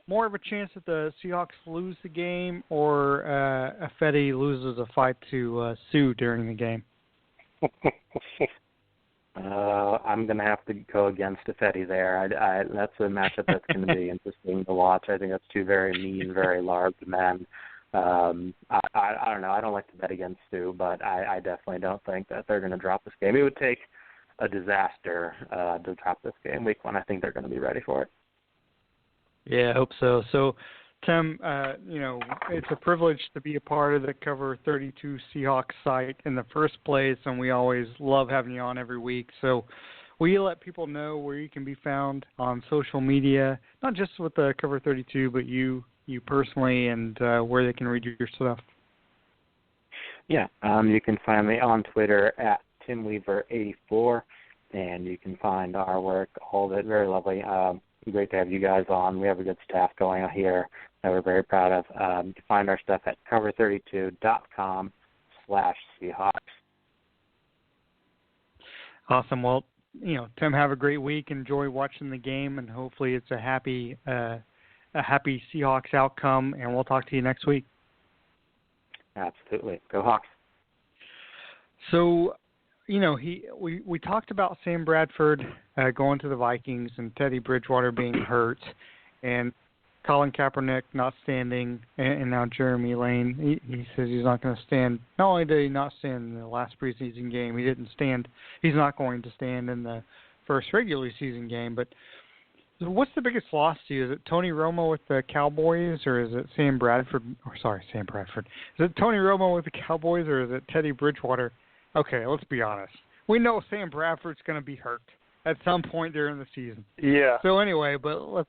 more of a chance that the Seahawks lose the game, or Fetty loses a fight to Sue during the game? I'm going to have to go against Fetty there. That's a matchup that's going to be interesting to watch. I think that's two very mean, very large men. I don't know. I don't like to bet against Stu, but I definitely don't think that they're going to drop this game. It would take a disaster to drop this game week one. I think they're going to be ready for it. Yeah, I hope so. So, Tim, it's a privilege to be a part of the Cover 32 Seahawks site in the first place, and we always love having you on every week. So will you let people know where you can be found on social media, not just with the Cover 32, but you personally, and where they can read your stuff? Yeah, you can find me on Twitter at TimWeaver84, and you can find our work, all of it, very lovely. Great to have you guys on. We have a good staff going on here that we're very proud of. You can find our stuff at cover32.com/Seahawks. Awesome. Well, Tim, have a great week. Enjoy watching the game, and hopefully it's a happy Seahawks outcome, and we'll talk to you next week. Absolutely. Go Hawks. So, we talked about Sam Bradford going to the Vikings and Teddy Bridgewater being hurt and Colin Kaepernick not standing, and now Jeremy Lane. He says he's not going to stand. Not only did he not stand in the last preseason game, he didn't stand. He's not going to stand in the first regular season game. But what's the biggest loss to you? Is it Tony Romo with the Cowboys, or is it Sam Bradford? Sam Bradford. Is it Tony Romo with the Cowboys, or is it Teddy Bridgewater? Okay, let's be honest. We know Sam Bradford's going to be hurt at some point during the season. Yeah. So anyway, but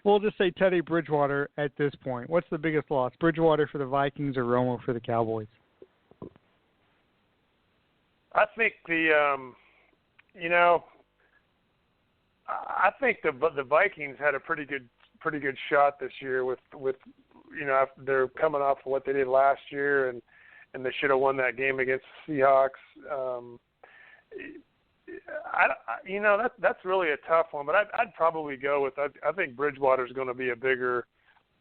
we'll just say Teddy Bridgewater at this point. What's the biggest loss, Bridgewater for the Vikings or Romo for the Cowboys? I think I think the Vikings had a pretty good shot this year with they're coming off of what they did last year, and they should have won that game against the Seahawks. That's really a tough one, but I'd probably go with I think Bridgewater's going to be a bigger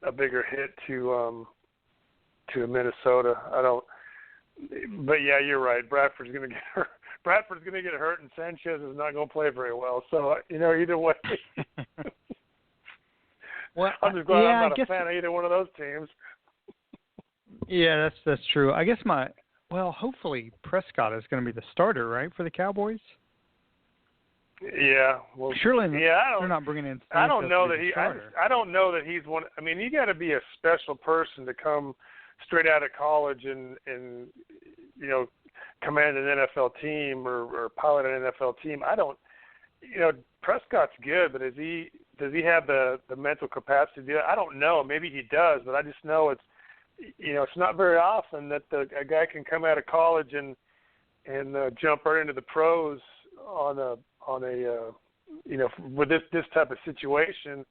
hit to Minnesota. But yeah, you're right. Bradford's going to get hurt. Bradford's going to get hurt, and Sanchez is not going to play very well. So either way. Well, I'm just glad I'm not a fan of either one of those teams. Yeah, that's true. I guess hopefully Prescott is going to be the starter, right, for the Cowboys? Yeah. Well, surely they're not bringing in. I don't know that I don't know that he's one. I mean, you got to be a special person to come straight out of college and command an NFL team or pilot an NFL team. I don't. Prescott's good, but does he have the mental capacity to do that? I don't know. Maybe he does, but I just know it's not very often that a guy can come out of college and jump right into the pros on a with this type of situation.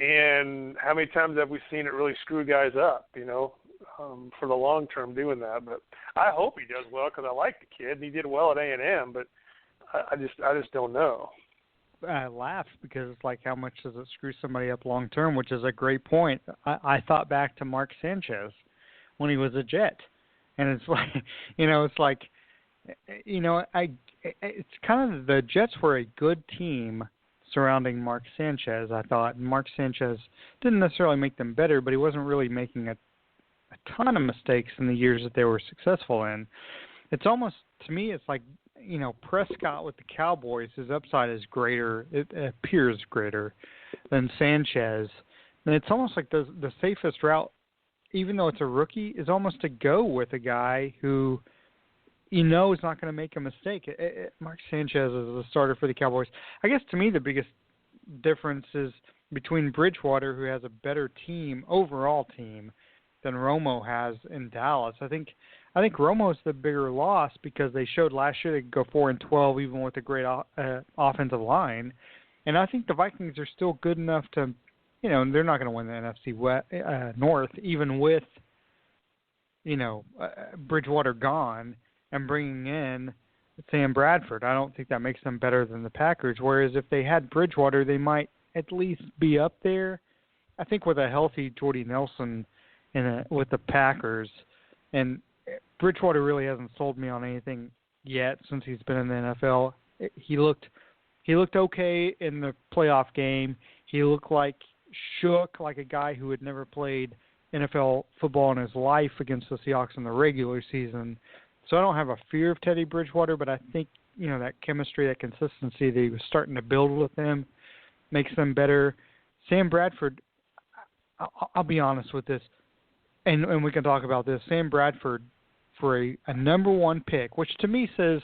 And how many times have we seen it really screw guys up, for the long term doing that? But I hope he does well because I like the kid and he did well at A&M, but I just don't know. I laugh because it's like, how much does it screw somebody up long term, which is a great point. I thought back to Mark Sanchez when he was a Jet, and it's like, it's kind of, the Jets were a good team surrounding Mark Sanchez, I thought. And Mark Sanchez didn't necessarily make them better, but he wasn't really making a ton of mistakes in the years that they were successful in. It's almost, to me, it's like, Prescott with the Cowboys, his upside is greater, it appears greater than Sanchez. And it's almost like the safest route, even though it's a rookie, is almost to go with a guy who is not going to make a mistake. Mark Sanchez is the starter for the Cowboys. I guess to me the biggest difference is between Bridgewater, who has a better overall team, than Romo has in Dallas. I think Romo's the bigger loss because they showed last year they could go 4-12 even with a great offensive line. And I think the Vikings are still good enough to, they're not going to win the NFC North even with, Bridgewater gone and bringing in Sam Bradford. I don't think that makes them better than the Packers. Whereas if they had Bridgewater, they might at least be up there. I think with a healthy Jordy Nelson with the Packers, and Bridgewater really hasn't sold me on anything yet since he's been in the NFL. He looked okay in the playoff game. He looked shook like a guy who had never played NFL football in his life against the Seahawks in the regular season. So I don't have a fear of Teddy Bridgewater, but I think, that chemistry, that consistency that he was starting to build with them makes them better. Sam Bradford, I'll be honest with this, and we can talk about this. Sam Bradford, for a number one pick, which to me says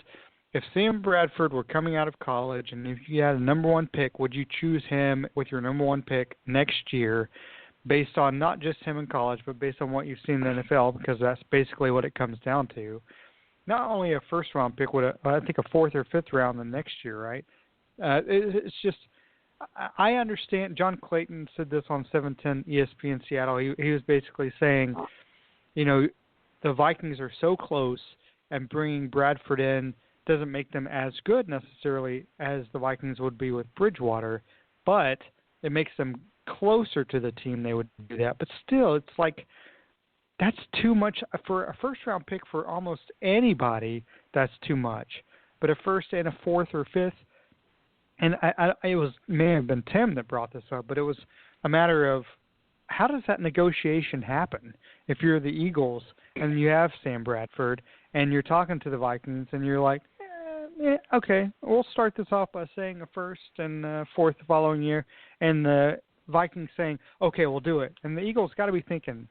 if Sam Bradford were coming out of college and if you had a number one pick, would you choose him with your number one pick next year based on not just him in college, but based on what you've seen in the NFL, because that's basically what it comes down to. Not only a first-round pick, I think a fourth or fifth round the next year, right? It's just I understand. John Clayton said this on 710 ESPN Seattle. He was basically saying, the Vikings are so close, and bringing Bradford in doesn't make them as good necessarily as the Vikings would be with Bridgewater, but it makes them closer to the team they would do that. But still, it's like that's too much for a first-round pick for almost anybody. That's too much. But a first and a fourth or fifth, and it may have been Tim that brought this up, but it was a matter of how does that negotiation happen if you're the Eagles and you have Sam Bradford and you're talking to the Vikings and you're like, okay, we'll start this off by saying a first and a fourth the following year, and the Vikings saying, okay, we'll do it. And the Eagles got to be thinking,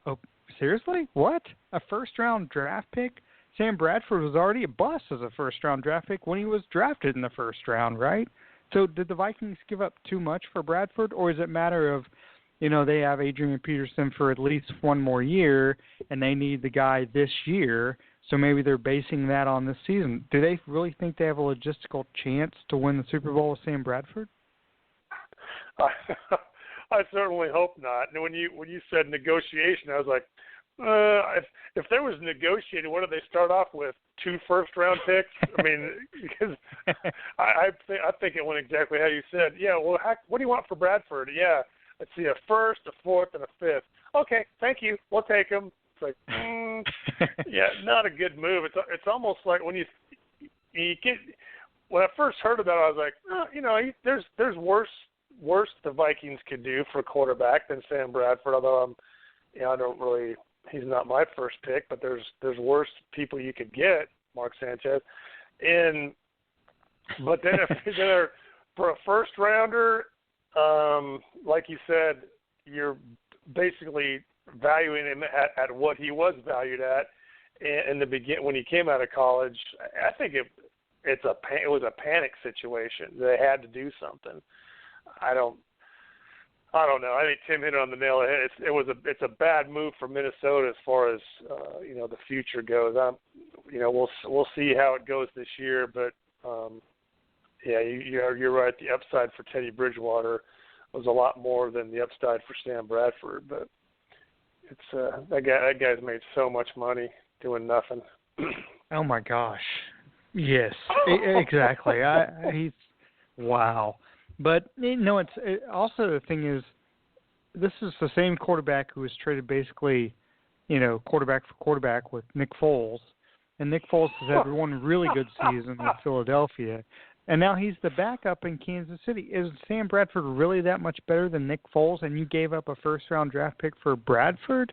oh, seriously? What? A first-round draft pick? Sam Bradford was already a bust as a first-round draft pick when he was drafted in the first round, right? So did the Vikings give up too much for Bradford, or is it a matter of, they have Adrian Peterson for at least one more year, and they need the guy this year, so maybe they're basing that on this season. Do they really think they have a logistical chance to win the Super Bowl with Sam Bradford? I certainly hope not. And when you said negotiation, I was like, if there was negotiating, what do they start off with? 2 first-round picks? I mean, because I think it went exactly how you said. Yeah, well, what do you want for Bradford? Yeah, let's see, a first, a fourth, and a fifth. Okay, thank you. We'll take them. It's like, yeah, not a good move. It's almost like when you get. When I first heard about it, I was like, there's worse the Vikings could do for a quarterback than Sam Bradford. Although I don't really. He's not my first pick, but there's worse people you could get, Mark Sanchez. But then for a first rounder, like you said, you're basically valuing him at what he was valued at in the when he came out of college. I think it was a panic situation. They had to do something. I don't know. I think Tim hit it on the nail of the head. It's a bad move for Minnesota as far as the future goes. We'll see how it goes this year, but you're right. The upside for Teddy Bridgewater was a lot more than the upside for Sam Bradford. But it's that guy's made so much money doing nothing. Oh my gosh! Yes, exactly. He's wow. But, also the thing is, this is the same quarterback who was traded basically, quarterback for quarterback with Nick Foles. And Nick Foles has had one really good season in Philadelphia. And now he's the backup in Kansas City. Is Sam Bradford really that much better than Nick Foles, and you gave up a first-round draft pick for Bradford?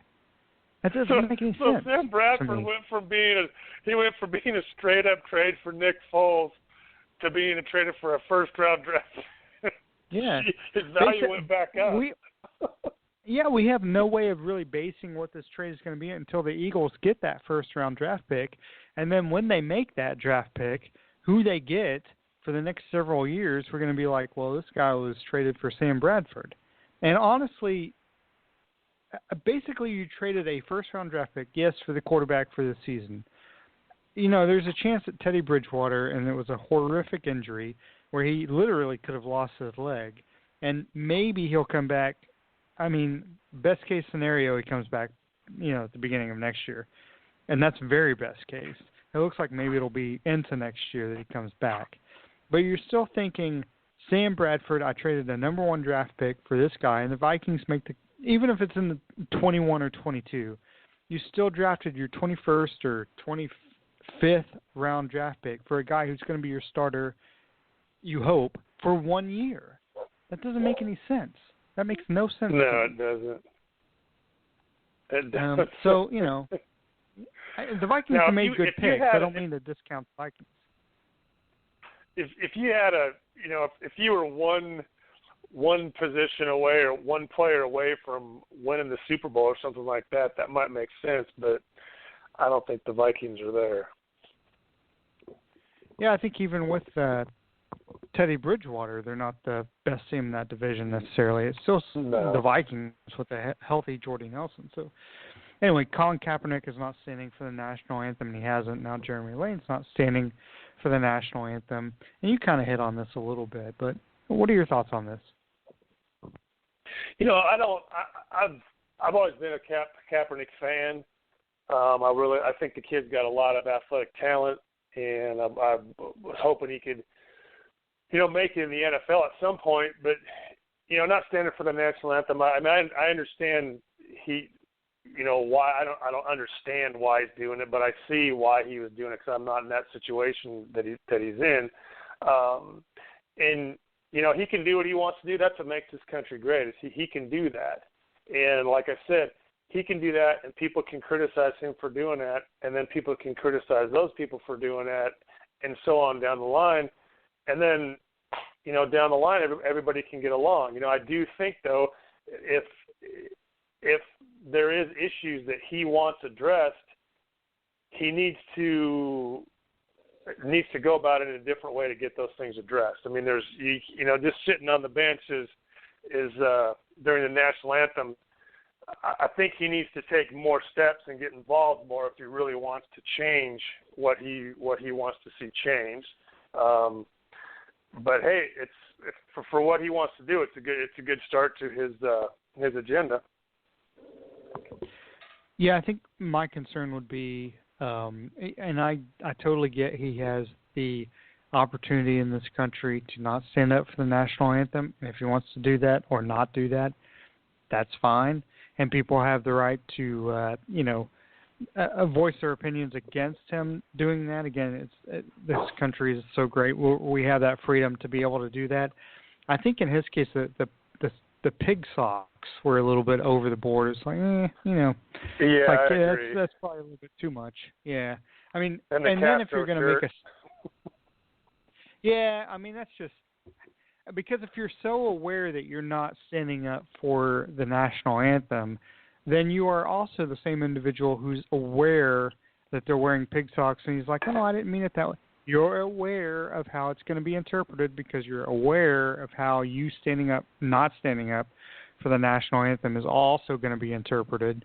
That doesn't make any sense. So Sam Bradford went from being a straight-up trade for Nick Foles to being a trade for a first-round draft pick. Yeah, his value went back up. We have no way of really basing what this trade is going to be until the Eagles get that first-round draft pick, and then when they make that draft pick, who they get for the next several years, we're going to be like, well, this guy was traded for Sam Bradford. And honestly, basically you traded a first-round draft pick, yes, for the quarterback for the season. There's a chance that Teddy Bridgewater, and it was a horrific injury, where he literally could have lost his leg. And maybe he'll come back. I mean, best case scenario, he comes back, at the beginning of next year. And that's very best case. It looks like maybe it'll be into next year that he comes back. But you're still thinking, Sam Bradford, I traded a number one draft pick for this guy, and the Vikings make even if it's in the 21 or 22, you still drafted your 21st or 5th-round draft pick for a guy who's going to be your starter, you hope, for 1 year. That doesn't make any sense. That makes no sense. No, it doesn't. It doesn't. So, the Vikings now, have made good picks. I don't mean to discount the Vikings. If you had if you were one position away or one player away from winning the Super Bowl or something like that, that might make sense, but I don't think the Vikings are there. Yeah, I think even with Teddy Bridgewater, they're not the best team in that division necessarily. It's still the Vikings with a healthy Jordy Nelson. So, anyway, Colin Kaepernick is not standing for the national anthem, and he hasn't. Now Jeremy Lane's not standing for the national anthem. And you kind of hit on this a little bit, but what are your thoughts on this? I've always been a Kaepernick fan. I think the kid's got a lot of athletic talent, and I was hoping he could, make it in the NFL at some point. But, not standing for the national anthem. I understand why. I don't understand why he's doing it, but I see why he was doing it because I'm not in that situation that he's in. And he can do what he wants to do. That's what makes this country great. Is he can do that. And like I said, he can do that, and people can criticize him for doing that, and then people can criticize those people for doing that, and so on down the line. And then, down the line, everybody can get along. I do think, though, if there is issues that he wants addressed, he needs to go about it in a different way to get those things addressed. I mean, there's just sitting on the bench is during the national anthem. I think he needs to take more steps and get involved more if he really wants to change what he wants to see changed. But hey, it's for what he wants to do. It's a good start to his agenda. Yeah, I think my concern would be, and I totally get he has the opportunity in this country to not stand up for the national anthem. And if he wants to do that or not do that, that's fine. And people have the right to, voice their opinions against him doing that. Again, this country is so great. We have that freedom to be able to do that. I think in his case, the pig socks were a little bit over the board. It's like, Yeah, like, I agree. That's probably a little bit too much. Yeah. I mean, and then if you're going to make that's just because if you're so aware that you're not standing up for the national anthem, then you are also the same individual who's aware that they're wearing pig socks, and he's like, oh, I didn't mean it that way. You're aware of how it's going to be interpreted because you're aware of how you not standing up for the national anthem is also going to be interpreted.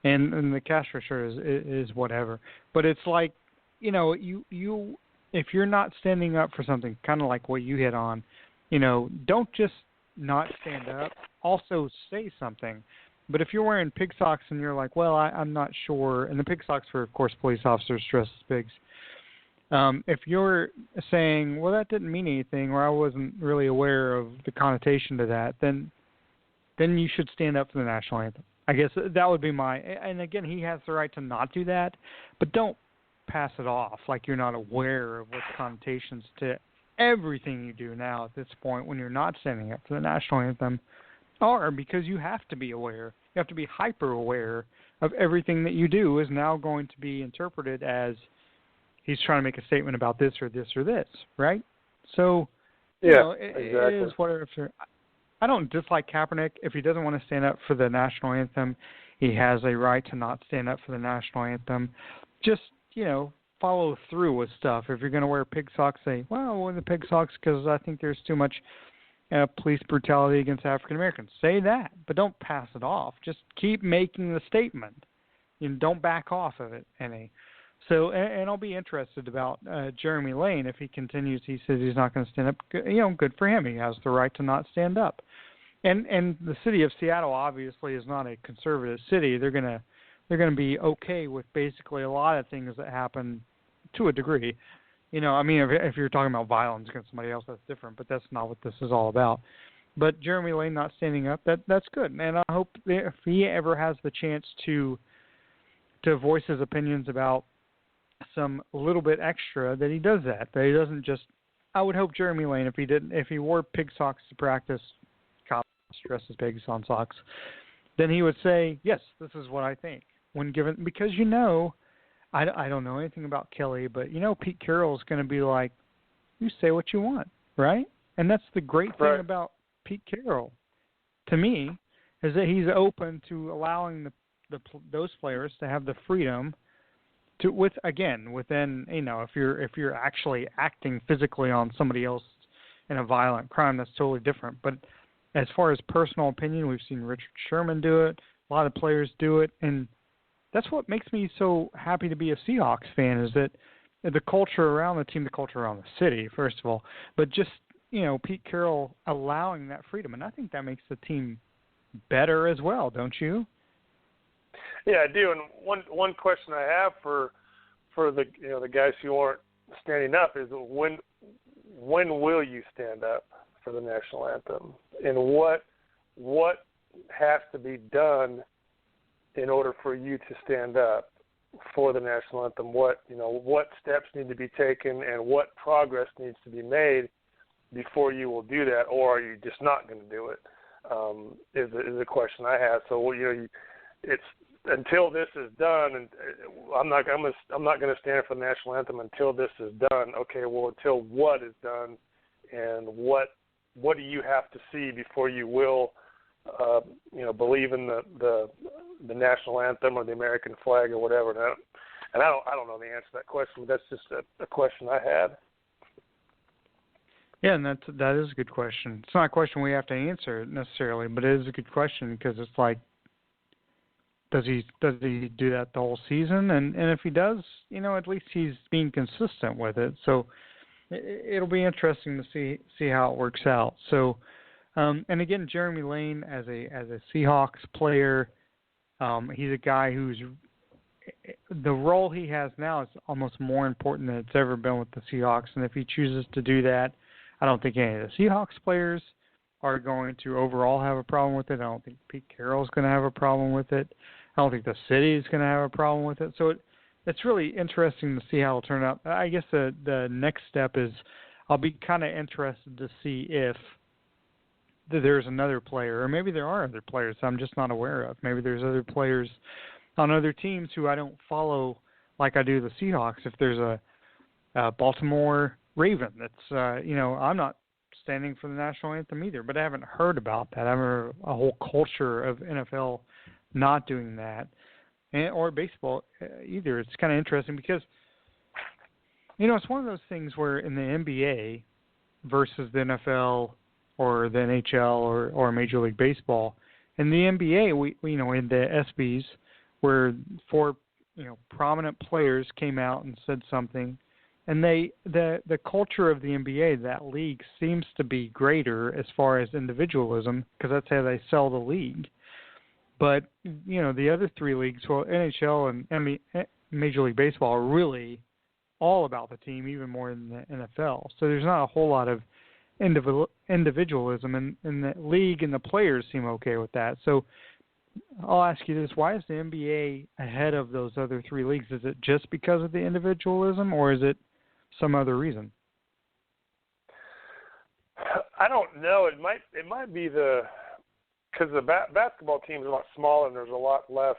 And the Castro shirt is whatever. But it's like, you if you're not standing up for something, kind of like what you hit on, don't just not stand up. Also say something. But if you're wearing pig socks and you're like, well, I'm not sure, and the pig socks were, of course, police officers dressed as pigs. If you're saying, well, that didn't mean anything, or I wasn't really aware of the connotation to that, then you should stand up for the national anthem. I guess that would be and again, he has the right to not do that, but don't pass it off like you're not aware of what the connotations to everything you do now at this point when you're not standing up for the national anthem are, because you have to be aware. You have to be hyper aware of everything that you do is now going to be interpreted as he's trying to make a statement about this or this or this, right? So, exactly. It is whatever. I don't dislike Kaepernick. If he doesn't want to stand up for the national anthem, he has a right to not stand up for the national anthem. Just, follow through with stuff. If you're going to wear pig socks, say, well, I wear the pig socks because I think there's too much police brutality against African Americans. Say that, but don't pass it off. Just keep making the statement. Don't back off of it any. So, and I'll be interested about Jeremy Lane if he continues. He says he's not going to stand up. Good for him. He has the right to not stand up. And the city of Seattle obviously is not a conservative city. They're going to be okay with basically a lot of things that happen to a degree. If you're talking about violence against somebody else, that's different. But that's not what this is all about. But Jeremy Lane not standing up, that's good. And I hope if he ever has the chance to voice his opinions about some little bit extra that he does that he doesn't just. I would hope Jeremy Lane, if he wore pig socks to practice, dressed as pigs on socks, then he would say, yes, this is what I think. When given, because I don't know anything about Kelly, but Pete Carroll's going to be like, you say what you want, right? And that's the great thing about Pete Carroll, to me, is that he's open to allowing those players to have the freedom to within if you're actually acting physically on somebody else in a violent crime, that's totally different. But as far as personal opinion, we've seen Richard Sherman do it, a lot of players do it, and that's what makes me so happy to be a Seahawks fan, is that the culture around the team, the culture around the city, first of all, but just Pete Carroll allowing that freedom, and I think that makes the team better as well, don't you? Yeah, I do. And one question I have for the the guys who aren't standing up is when will you stand up for the national anthem, and what has to be done in order for you to stand up for the national anthem? What steps need to be taken, and what progress needs to be made before you will do that, or are you just not going to do it? Is a question I have. So it's until this is done, and I'm not going to stand for the national anthem until this is done. Okay, well, until what is done, and what do you have to see before you will, believe in the national anthem or the American flag or whatever? And I don't know the answer to that question, but that's just a question I had. Yeah, and that is a good question. It's not a question we have to answer necessarily, but it is a good question, because it's like, does he do that the whole season? And if he does, at least he's being consistent with it. So it'll be interesting to see how it works out. So, and again, Jeremy Lane as a Seahawks player, he's a guy who's the role he has now is almost more important than it's ever been with the Seahawks. And if he chooses to do that, I don't think any of the Seahawks players are going to overall have a problem with it. I don't think Pete Carroll's going to have a problem with it. I don't think the city is going to have a problem with it. So it's really interesting to see how it'll turn out. I guess the next step is I'll be kind of interested to see if there's another player, or maybe there are other players I'm just not aware of. Maybe there's other players on other teams who I don't follow like I do the Seahawks. If there's a Baltimore Raven that's, I'm not standing for the national anthem either, but I haven't heard about that. I haven't heard a whole culture of NFL not doing that, or baseball either. It's kind of interesting because, it's one of those things where in the NBA versus the NFL or the NHL or Major League Baseball, in the NBA, we in the ESPYs, where four prominent players came out and said something, and the culture of the NBA, that league, seems to be greater as far as individualism, because that's how they sell the league. But the other three leagues, well, NHL and Major League Baseball, are really all about the team, even more than the NFL. So there's not a whole lot of individualism, and the league and the players seem okay with that. So I'll ask you this: why is the NBA ahead of those other three leagues? Is it just because of the individualism, or is it some other reason? I don't know. It might be because the basketball team is a lot smaller and there's a lot less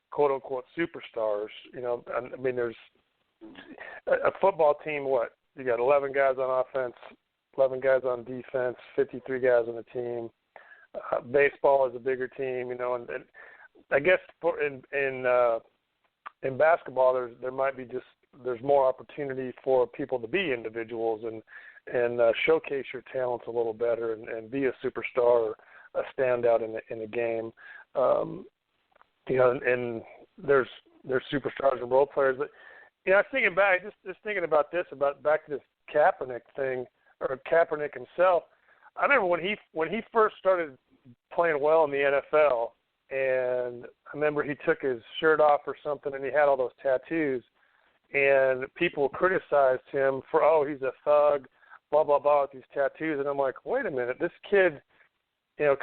quote unquote superstars. I mean, there's a football team. What, you got 11 guys on offense, 11 guys on defense, 53 guys on the team. Baseball is a bigger team, and I guess in basketball there might be there's more opportunity for people to be individuals and showcase your talents a little better and be a superstar or a standout in the game. And there's superstars and role players. But I was thinking back, just thinking about back to this Kaepernick thing, or Kaepernick himself. I remember when he first started playing well in the NFL, and I remember he took his shirt off or something, and he had all those tattoos, and people criticized him for, he's a thug, blah blah blah, with these tattoos. And I'm like, wait a minute, this kid,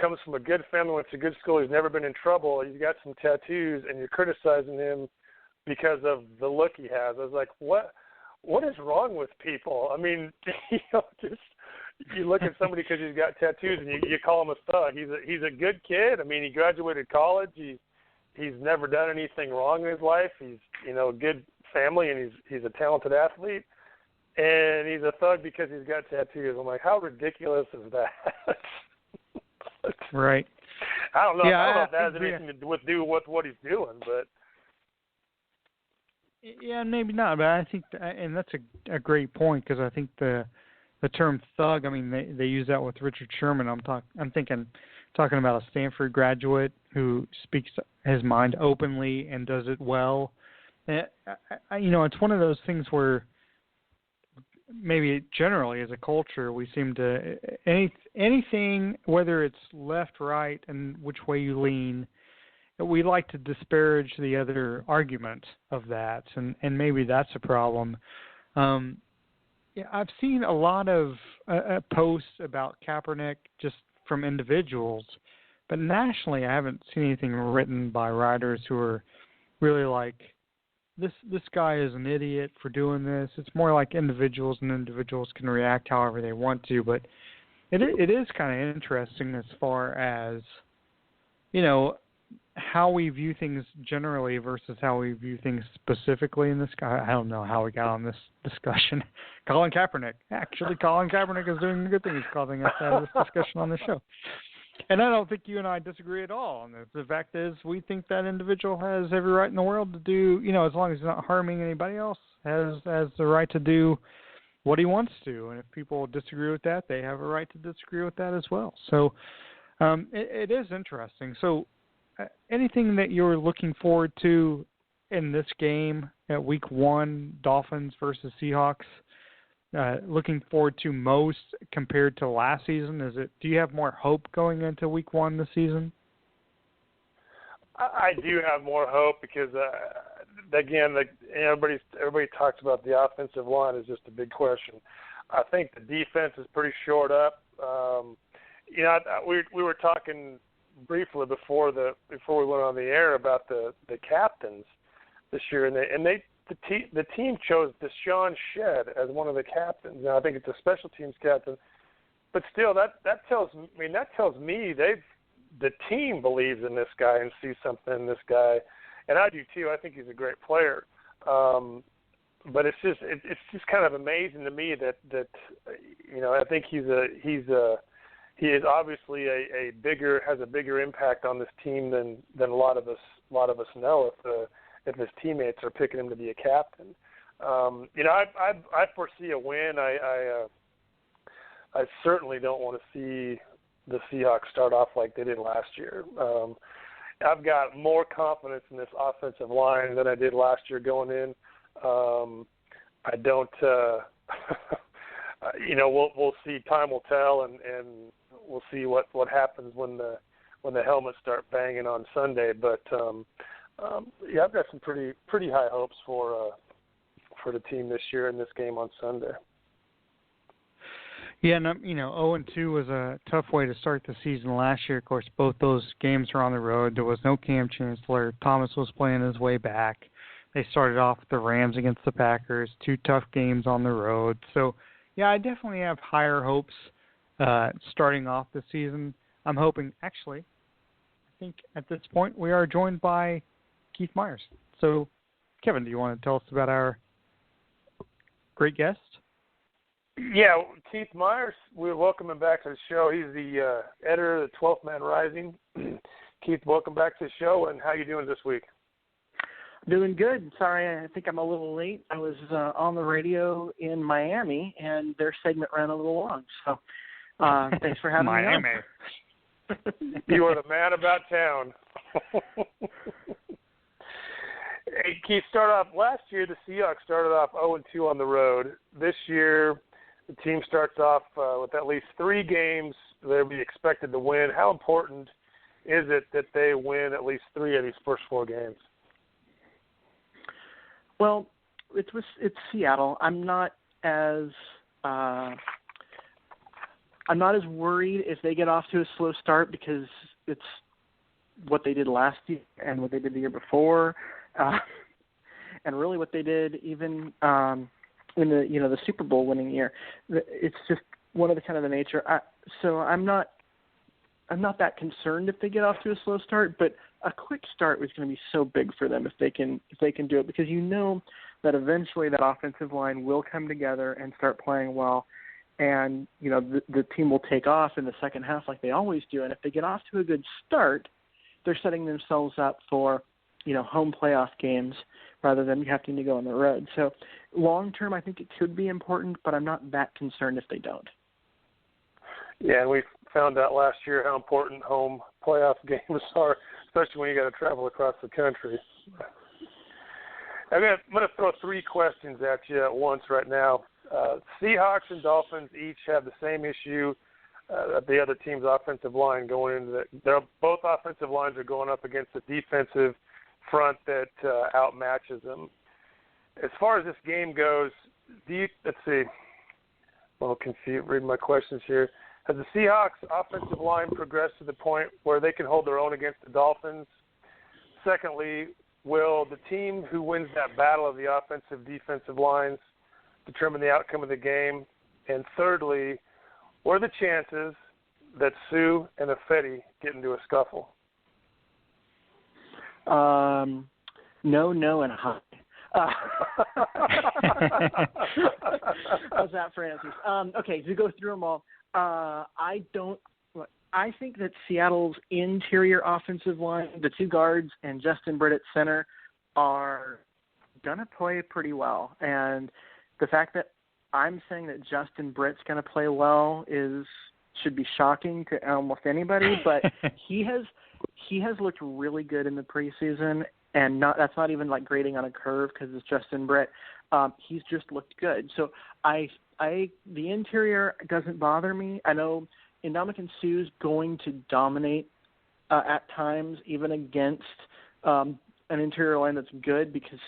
comes from a good family, went to good school, he's never been in trouble, he's got some tattoos, and you're criticizing him because of the look he has. I was like, what is wrong with people? I mean, just you look at somebody because he's got tattoos and you call him a thug. He's a good kid. I mean, he graduated college. He's never done anything wrong in his life. He's a good family and he's a talented athlete. And he's a thug because he's got tattoos. I'm like, how ridiculous is that? Right. I don't know if that has anything to do with what he's doing, but. Yeah, maybe not, but I think, and that's a great point, because I think the term thug, I mean, they use that with Richard Sherman. I'm talking about a Stanford graduate who speaks his mind openly and does it well. And, it's one of those things where maybe generally as a culture we seem to anything, whether it's left, right, and which way you lean, we like to disparage the other argument of that, and maybe that's a problem. I've seen a lot of posts about Kaepernick just from individuals, but nationally I haven't seen anything written by writers who are really like, this guy is an idiot for doing this. It's more like individuals, and individuals can react however they want to, but it is kind of interesting as far as, how we view things generally versus how we view things specifically in this guy. I don't know how we got on this discussion. Colin Kaepernick is doing a good thing. He's causing us to have this discussion on the show. And I don't think you and I disagree at all on this. The fact is, we think that individual has every right in the world to do, as long as he's not harming anybody else, has the right to do what he wants to. And if people disagree with that, they have a right to disagree with that as well. So it is interesting. So anything that you're looking forward to in this game at Week 1, Dolphins versus Seahawks, looking forward to most compared to last season? Do you have more hope going into Week 1 this season? I do have more hope because, again, everybody talks about the offensive line is just a big question. I think the defense is pretty shored up. We were talking briefly before we went on the air about the captains this year, and the team chose Deshaun Shedd as one of the captains. Now I think it's a special teams captain, but still that tells me the team believes in this guy and sees something in this guy, and I do too. I think he's a great player, but it's just kind of amazing to me that I think he is obviously has a bigger impact on this team than a lot of us know if his teammates are picking him to be a captain. I foresee a win. I certainly don't want to see the Seahawks start off like they did last year. I've got more confidence in this offensive line than I did last year going in. I don't. We'll see. Time will tell, and we'll see what happens when the helmets start banging on Sunday. But I've got some pretty high hopes for the team this year in this game on Sunday. Yeah, and 0-2 was a tough way to start the season last year. Of course, both those games were on the road. There was no Cam Chancellor. Thomas was playing his way back. They started off with the Rams against the Packers, 2 tough games on the road. So, yeah, I definitely have higher hopes starting off the season. I'm hoping, actually, I think at this point we are joined by Keith Myers. So, Kevin, do you want to tell us about our great guest? Yeah, Keith Myers, we welcome him back to the show. He's the editor of the 12th Man Rising. Keith, welcome back to the show, and how you doing this week? Doing good. Sorry, I think I'm a little late. I was on the radio in Miami, and their segment ran a little long. So thanks for having me on. Miami. You are the man about town. Hey, Keith, last year the Seahawks started off 0-2 on the road. This year the team starts off with at least 3 games they'll be expected to win. How important is it that they win at least 3 of these first 4 games? Well, it's Seattle. I'm not as worried if they get off to a slow start because it's what they did last year and what they did the year before. and really what they did even in the Super Bowl winning year. It's just one of the kind of the nature. So I'm not that concerned if they get off to a slow start, but a quick start was going to be so big for them if they can do it, because that eventually that offensive line will come together and start playing well, and the team will take off in the second half like they always do. And if they get off to a good start, they're setting themselves up for home playoff games rather than having to go on the road. So long term, I think it could be important, but I'm not that concerned if they don't. Yeah, and we found out last year how important home playoff games are, especially when you got to travel across the country. I'm going to throw three questions at you at once right now. Seahawks and Dolphins each have the same issue at the other team's offensive line going into both offensive lines are going up against a defensive front that outmatches them. As far as this game goes, let's see. I'm a little confused reading my questions here. Has the Seahawks offensive line progressed to the point where they can hold their own against the Dolphins? Secondly, will the team who wins that battle of the offensive-defensive lines determine the outcome of the game? And thirdly, what are the chances that Sue and Ifedi get into a scuffle? No, and hi. How's that for answers? Okay, to go through them all. I think that Seattle's interior offensive line, the two guards and Justin Britt at center, are going to play pretty well. And the fact that I'm saying that Justin Britt's going to play well should be shocking to almost anybody, but he has looked really good in the preseason, and that's not even like grading on a curve because it's Justin Britt. He's just looked good. So the interior doesn't bother me. I know Ndamukong Suh's going to dominate at times, even against an interior line that's good, because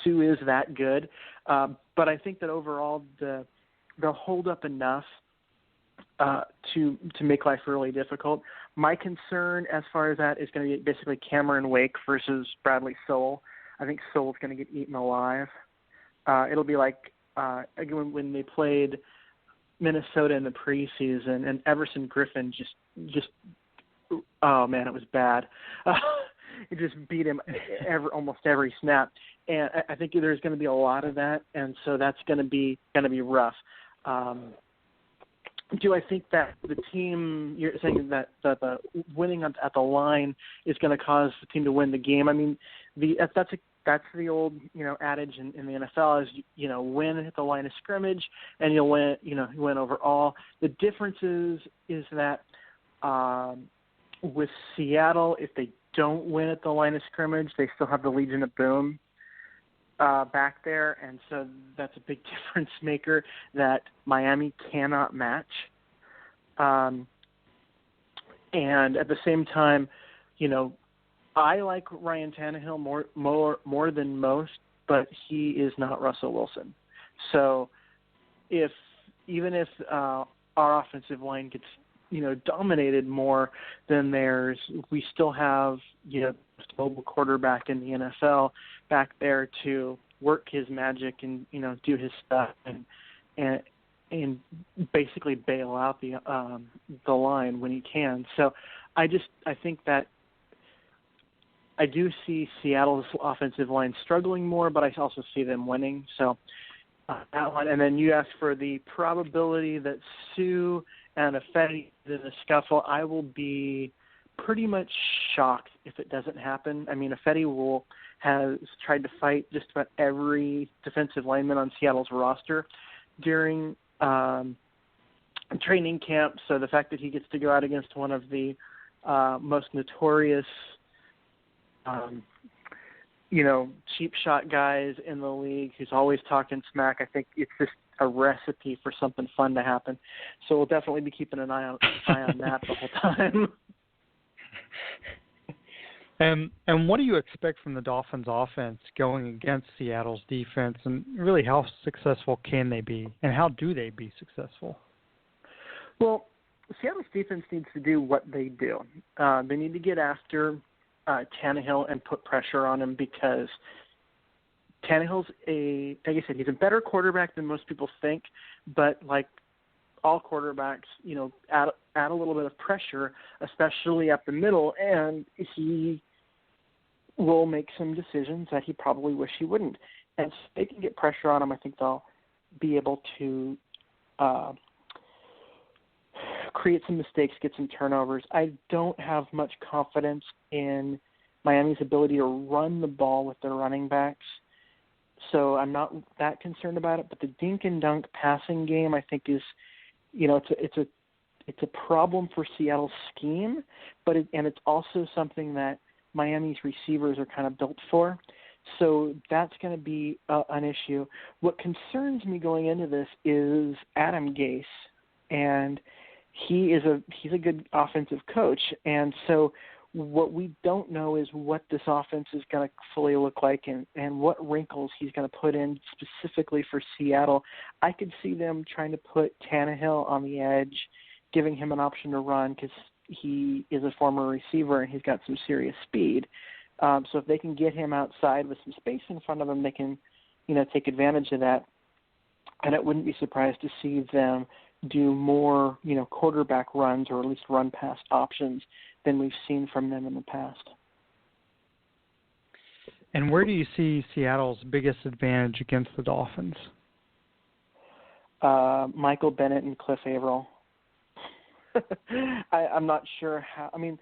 Suh is that good. But I think that overall they'll hold up enough to make life really difficult. My concern as far as that is going to be basically Cameron Wake versus Bradley Sowell. I think Sowell's going to get eaten alive. It'll be like again when they played Minnesota in the preseason, and Everson Griffin just oh man, it was bad. It just beat him almost every snap, and I think there's going to be a lot of that, and so that's going to be rough. Do I think that the team, you're saying that the winning at the line is going to cause the team to win the game? I mean, that's the old adage in the NFL is win at the line of scrimmage and you'll win you win overall. The difference is that with Seattle, if they don't win at the line of scrimmage, they still have the Legion of Boom back there, and so that's a big difference maker that Miami cannot match. And at the same time, I like Ryan Tannehill more than most, but he is not Russell Wilson. So even if our offensive line gets dominated more than theirs, we still have the mobile quarterback in the NFL back there to work his magic and do his stuff and basically bail out the line when he can. So I think that I do see Seattle's offensive line struggling more, but I also see them winning. So that one. And then you asked for the probability that Sue and Ifedi in a scuffle. I will be pretty much shocked if it doesn't happen. I mean, Ifedi has tried to fight just about every defensive lineman on Seattle's roster during training camp. So the fact that he gets to go out against one of the most notorious cheap shot guys in the league who's always talking smack, I think it's just a recipe for something fun to happen. So we'll definitely be keeping an eye on that the whole time. And what do you expect from the Dolphins offense going against Seattle's defense, and really how successful can they be, and how do they be successful? Well, Seattle's defense needs to do what they do. They need to get after Tannehill and put pressure on him, because Tannehill's like I said, he's a better quarterback than most people think, but like all quarterbacks, add a little bit of pressure, especially up the middle, and he will make some decisions that he probably wish he wouldn't. And so they can get pressure on him. I think they'll be able to create some mistakes, get some turnovers. I don't have much confidence in Miami's ability to run the ball with their running backs, so I'm not that concerned about it. But the dink and dunk passing game, I think, is it's a problem for Seattle's scheme, but it's also something that Miami's receivers are kind of built for. So that's going to be an issue. What concerns me going into this is Adam Gase, and he's a good offensive coach, and so what we don't know is what this offense is going to fully look like and what wrinkles he's going to put in specifically for Seattle. I could see them trying to put Tannehill on the edge, giving him an option to run because he is a former receiver and he's got some serious speed. So if they can get him outside with some space in front of him, they can, take advantage of that. And I wouldn't be surprised to see them do more, quarterback runs or at least run pass options than we've seen from them in the past. And where do you see Seattle's biggest advantage against the Dolphins? Michael Bennett and Cliff Averill. I'm not sure how. I mean,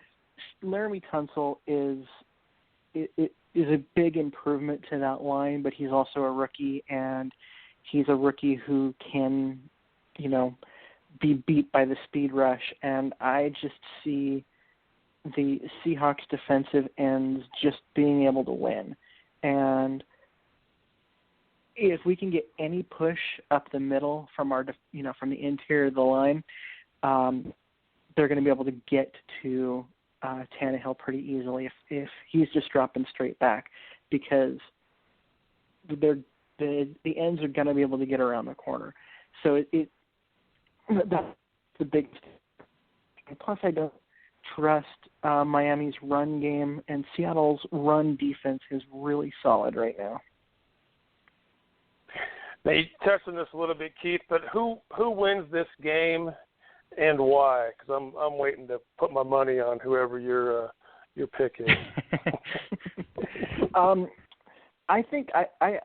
Laramie Tunsil is a big improvement to that line, but he's also a rookie, and he's a rookie who can, be beat by the speed rush. And I just see the Seahawks defensive ends just being able to win. And if we can get any push up the middle from from the interior of the line, they're going to be able to get to Tannehill pretty easily if he's just dropping straight back, because the ends are going to be able to get around the corner. So that's the biggest. Plus, I don't trust Miami's run game, and Seattle's run defense is really solid right now. Now, you touched on this a little bit, Keith, but who wins this game and why? Because I'm waiting to put my money on whoever your pick is. I think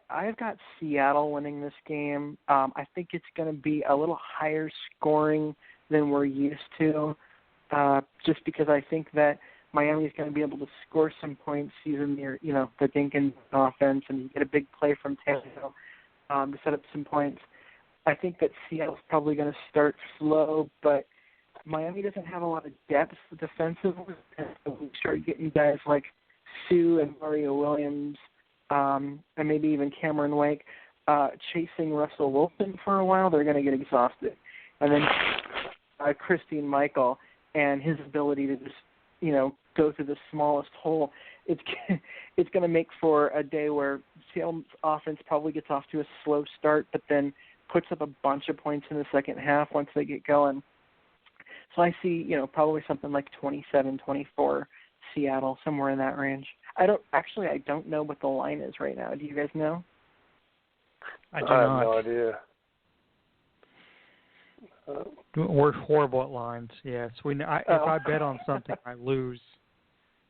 I've got Seattle winning this game. I think it's going to be a little higher scoring than we're used to, just because I think that Miami is going to be able to score some points using their, the Dinkins offense, and you get a big play from Tannehill to set up some points. I think that Seattle's probably going to start slow, but Miami doesn't have a lot of depth defensively. And so we start getting guys like Sue and Mario Williams, and maybe even Cameron Wake chasing Russell Wilson for a while, they're going to get exhausted. And then Christine Michael and his ability to just, go through the smallest hole, it's going to make for a day where Seattle's offense probably gets off to a slow start, but then puts up a bunch of points in the second half once they get going. So I see, probably something like 27-24 Seattle, somewhere in that range. I don't know what the line is right now. Do you guys know? I have no idea. We're horrible at lines. Yes, if I bet on something, I lose,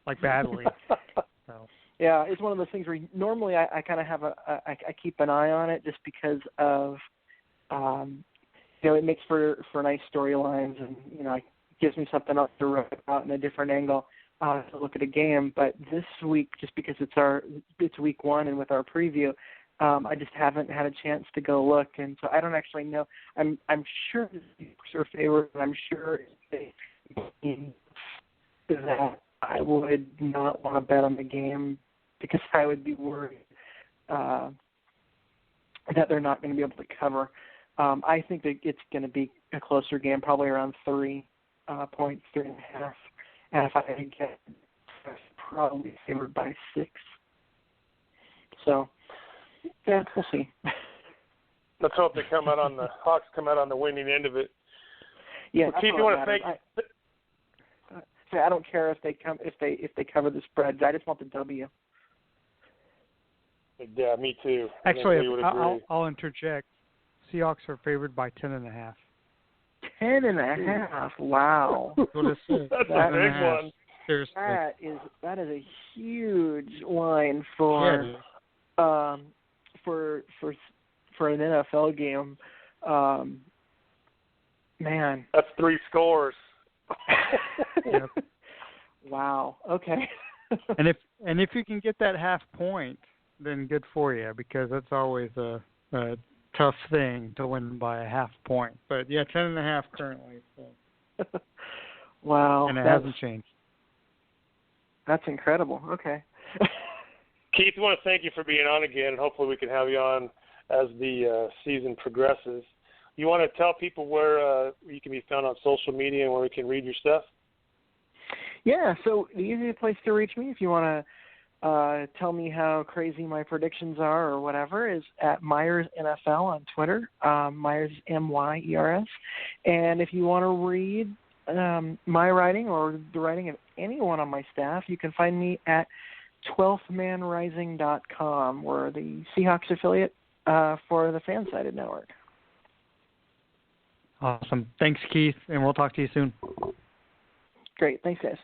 like badly. So. Yeah, it's one of those things where normally I kind of have I keep an eye on it just because of, it makes for nice storylines, and it gives me something else to write about in a different angle to look at a game. But this week, just because it's week one and with our preview, I just haven't had a chance to go look, and so I don't actually know. I'm sure the Seahawks are favored, and I'm sure that I would not want to bet on the game because I would be worried that they're not going to be able to cover. I think that it's going to be a closer game, probably around 3 points, 3.5. And if I had to get, probably favored by 6. So, yeah, we'll see. Let's hope the Hawks come out on the winning end of it. Yeah, well, Keith, you want to thank? I don't care if they cover the spread. I just want the W. Yeah, me too. Actually, I'll interject. Seahawks are favored by 10.5. 10.5. Wow. That's a big one. Seriously. That is a huge line for an NFL game. Man. That's 3 scores. Yep. Wow. Okay. and if you can get that half point, then good for you, because that's always a tough thing to win by a half point. But yeah, 10.5 currently. So. Wow. And it hasn't changed. That's incredible. Okay. Keith, I want to thank you for being on again, and hopefully we can have you on as the season progresses. You want to tell people where you can be found on social media and where we can read your stuff? Yeah, so the easiest place to reach me if you want to tell me how crazy my predictions are or whatever is at Myers NFL on Twitter. Myers, M-Y-E-R-S. And if you want to read my writing or the writing of anyone on my staff, you can find me at 12thmanrising.com. We're the Seahawks affiliate for the Fansided network. Awesome. Thanks, Keith, and we'll talk to you soon. Great. Thanks, guys.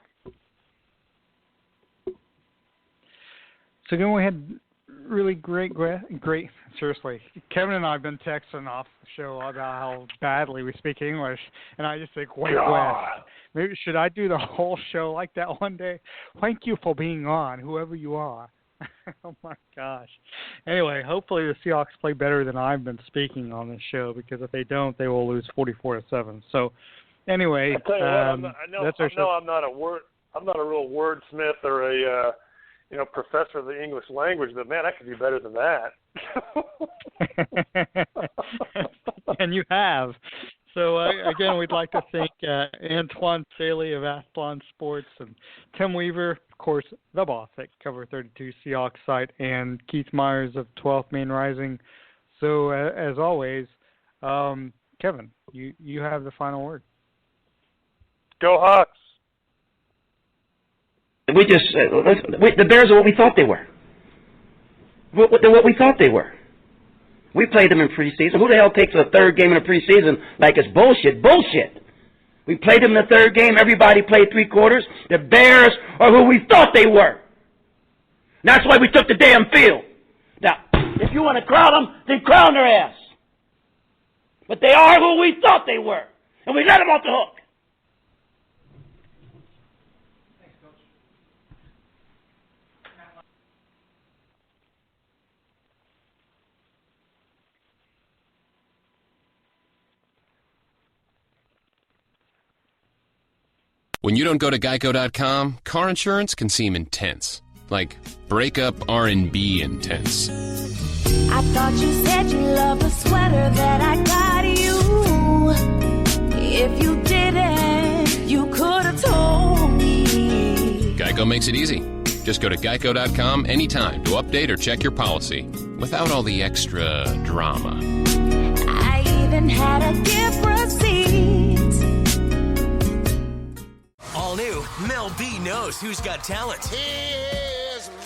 So again, we had really great. Seriously, Kevin and I have been texting off the show about how badly we speak English, and I just think, wait, West. Maybe should I do the whole show like that one day? Thank you for being on, whoever you are. Oh my gosh. Anyway, hopefully the Seahawks play better than I've been speaking on this show, because if they don't, they will lose 44-7. So, anyway, that's our show. I'm not a real wordsmith or a professor of the English language, but man, I could do better than that. And you have. So, again, we'd like to thank Antwan Staley of Athlon Sports and Tim Weaver, of course, the boss at Cover32 Seahawks site, and Keith Myers of 12th Man Rising. So, as always, Kevin, you have the final word. Go Hawks. The Bears are what we thought they were. They're what we thought they were. We played them in preseason. Who the hell takes a third game in the preseason like it's bullshit? Bullshit. We played them in the third game. Everybody played 3 quarters. The Bears are who we thought they were. That's why we took the damn field. Now, if you want to crown them, then crown their ass. But they are who we thought they were. And we let them off the hook. When you don't go to Geico.com, car insurance can seem intense. Like breakup R&B intense. I thought you said you loved the sweater that I got you. If you didn't, you could have told me. Geico makes it easy. Just go to Geico.com anytime to update or check your policy without all the extra drama. I even had a gift receipt. All new, Mel B knows who's got talent.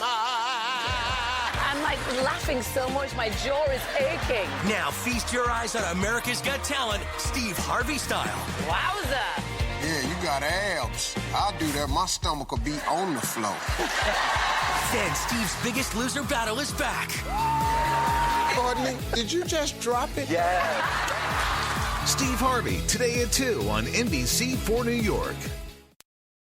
I'm like laughing so much, my jaw is aching. Now feast your eyes on America's Got Talent, Steve Harvey style. Wowza. Yeah, you got abs. I'll do that. My stomach will be on the floor. Then Steve's Biggest Loser battle is back. Pardon me? Did you just drop it? Yeah. Steve Harvey, today at 2 on NBC4 New York.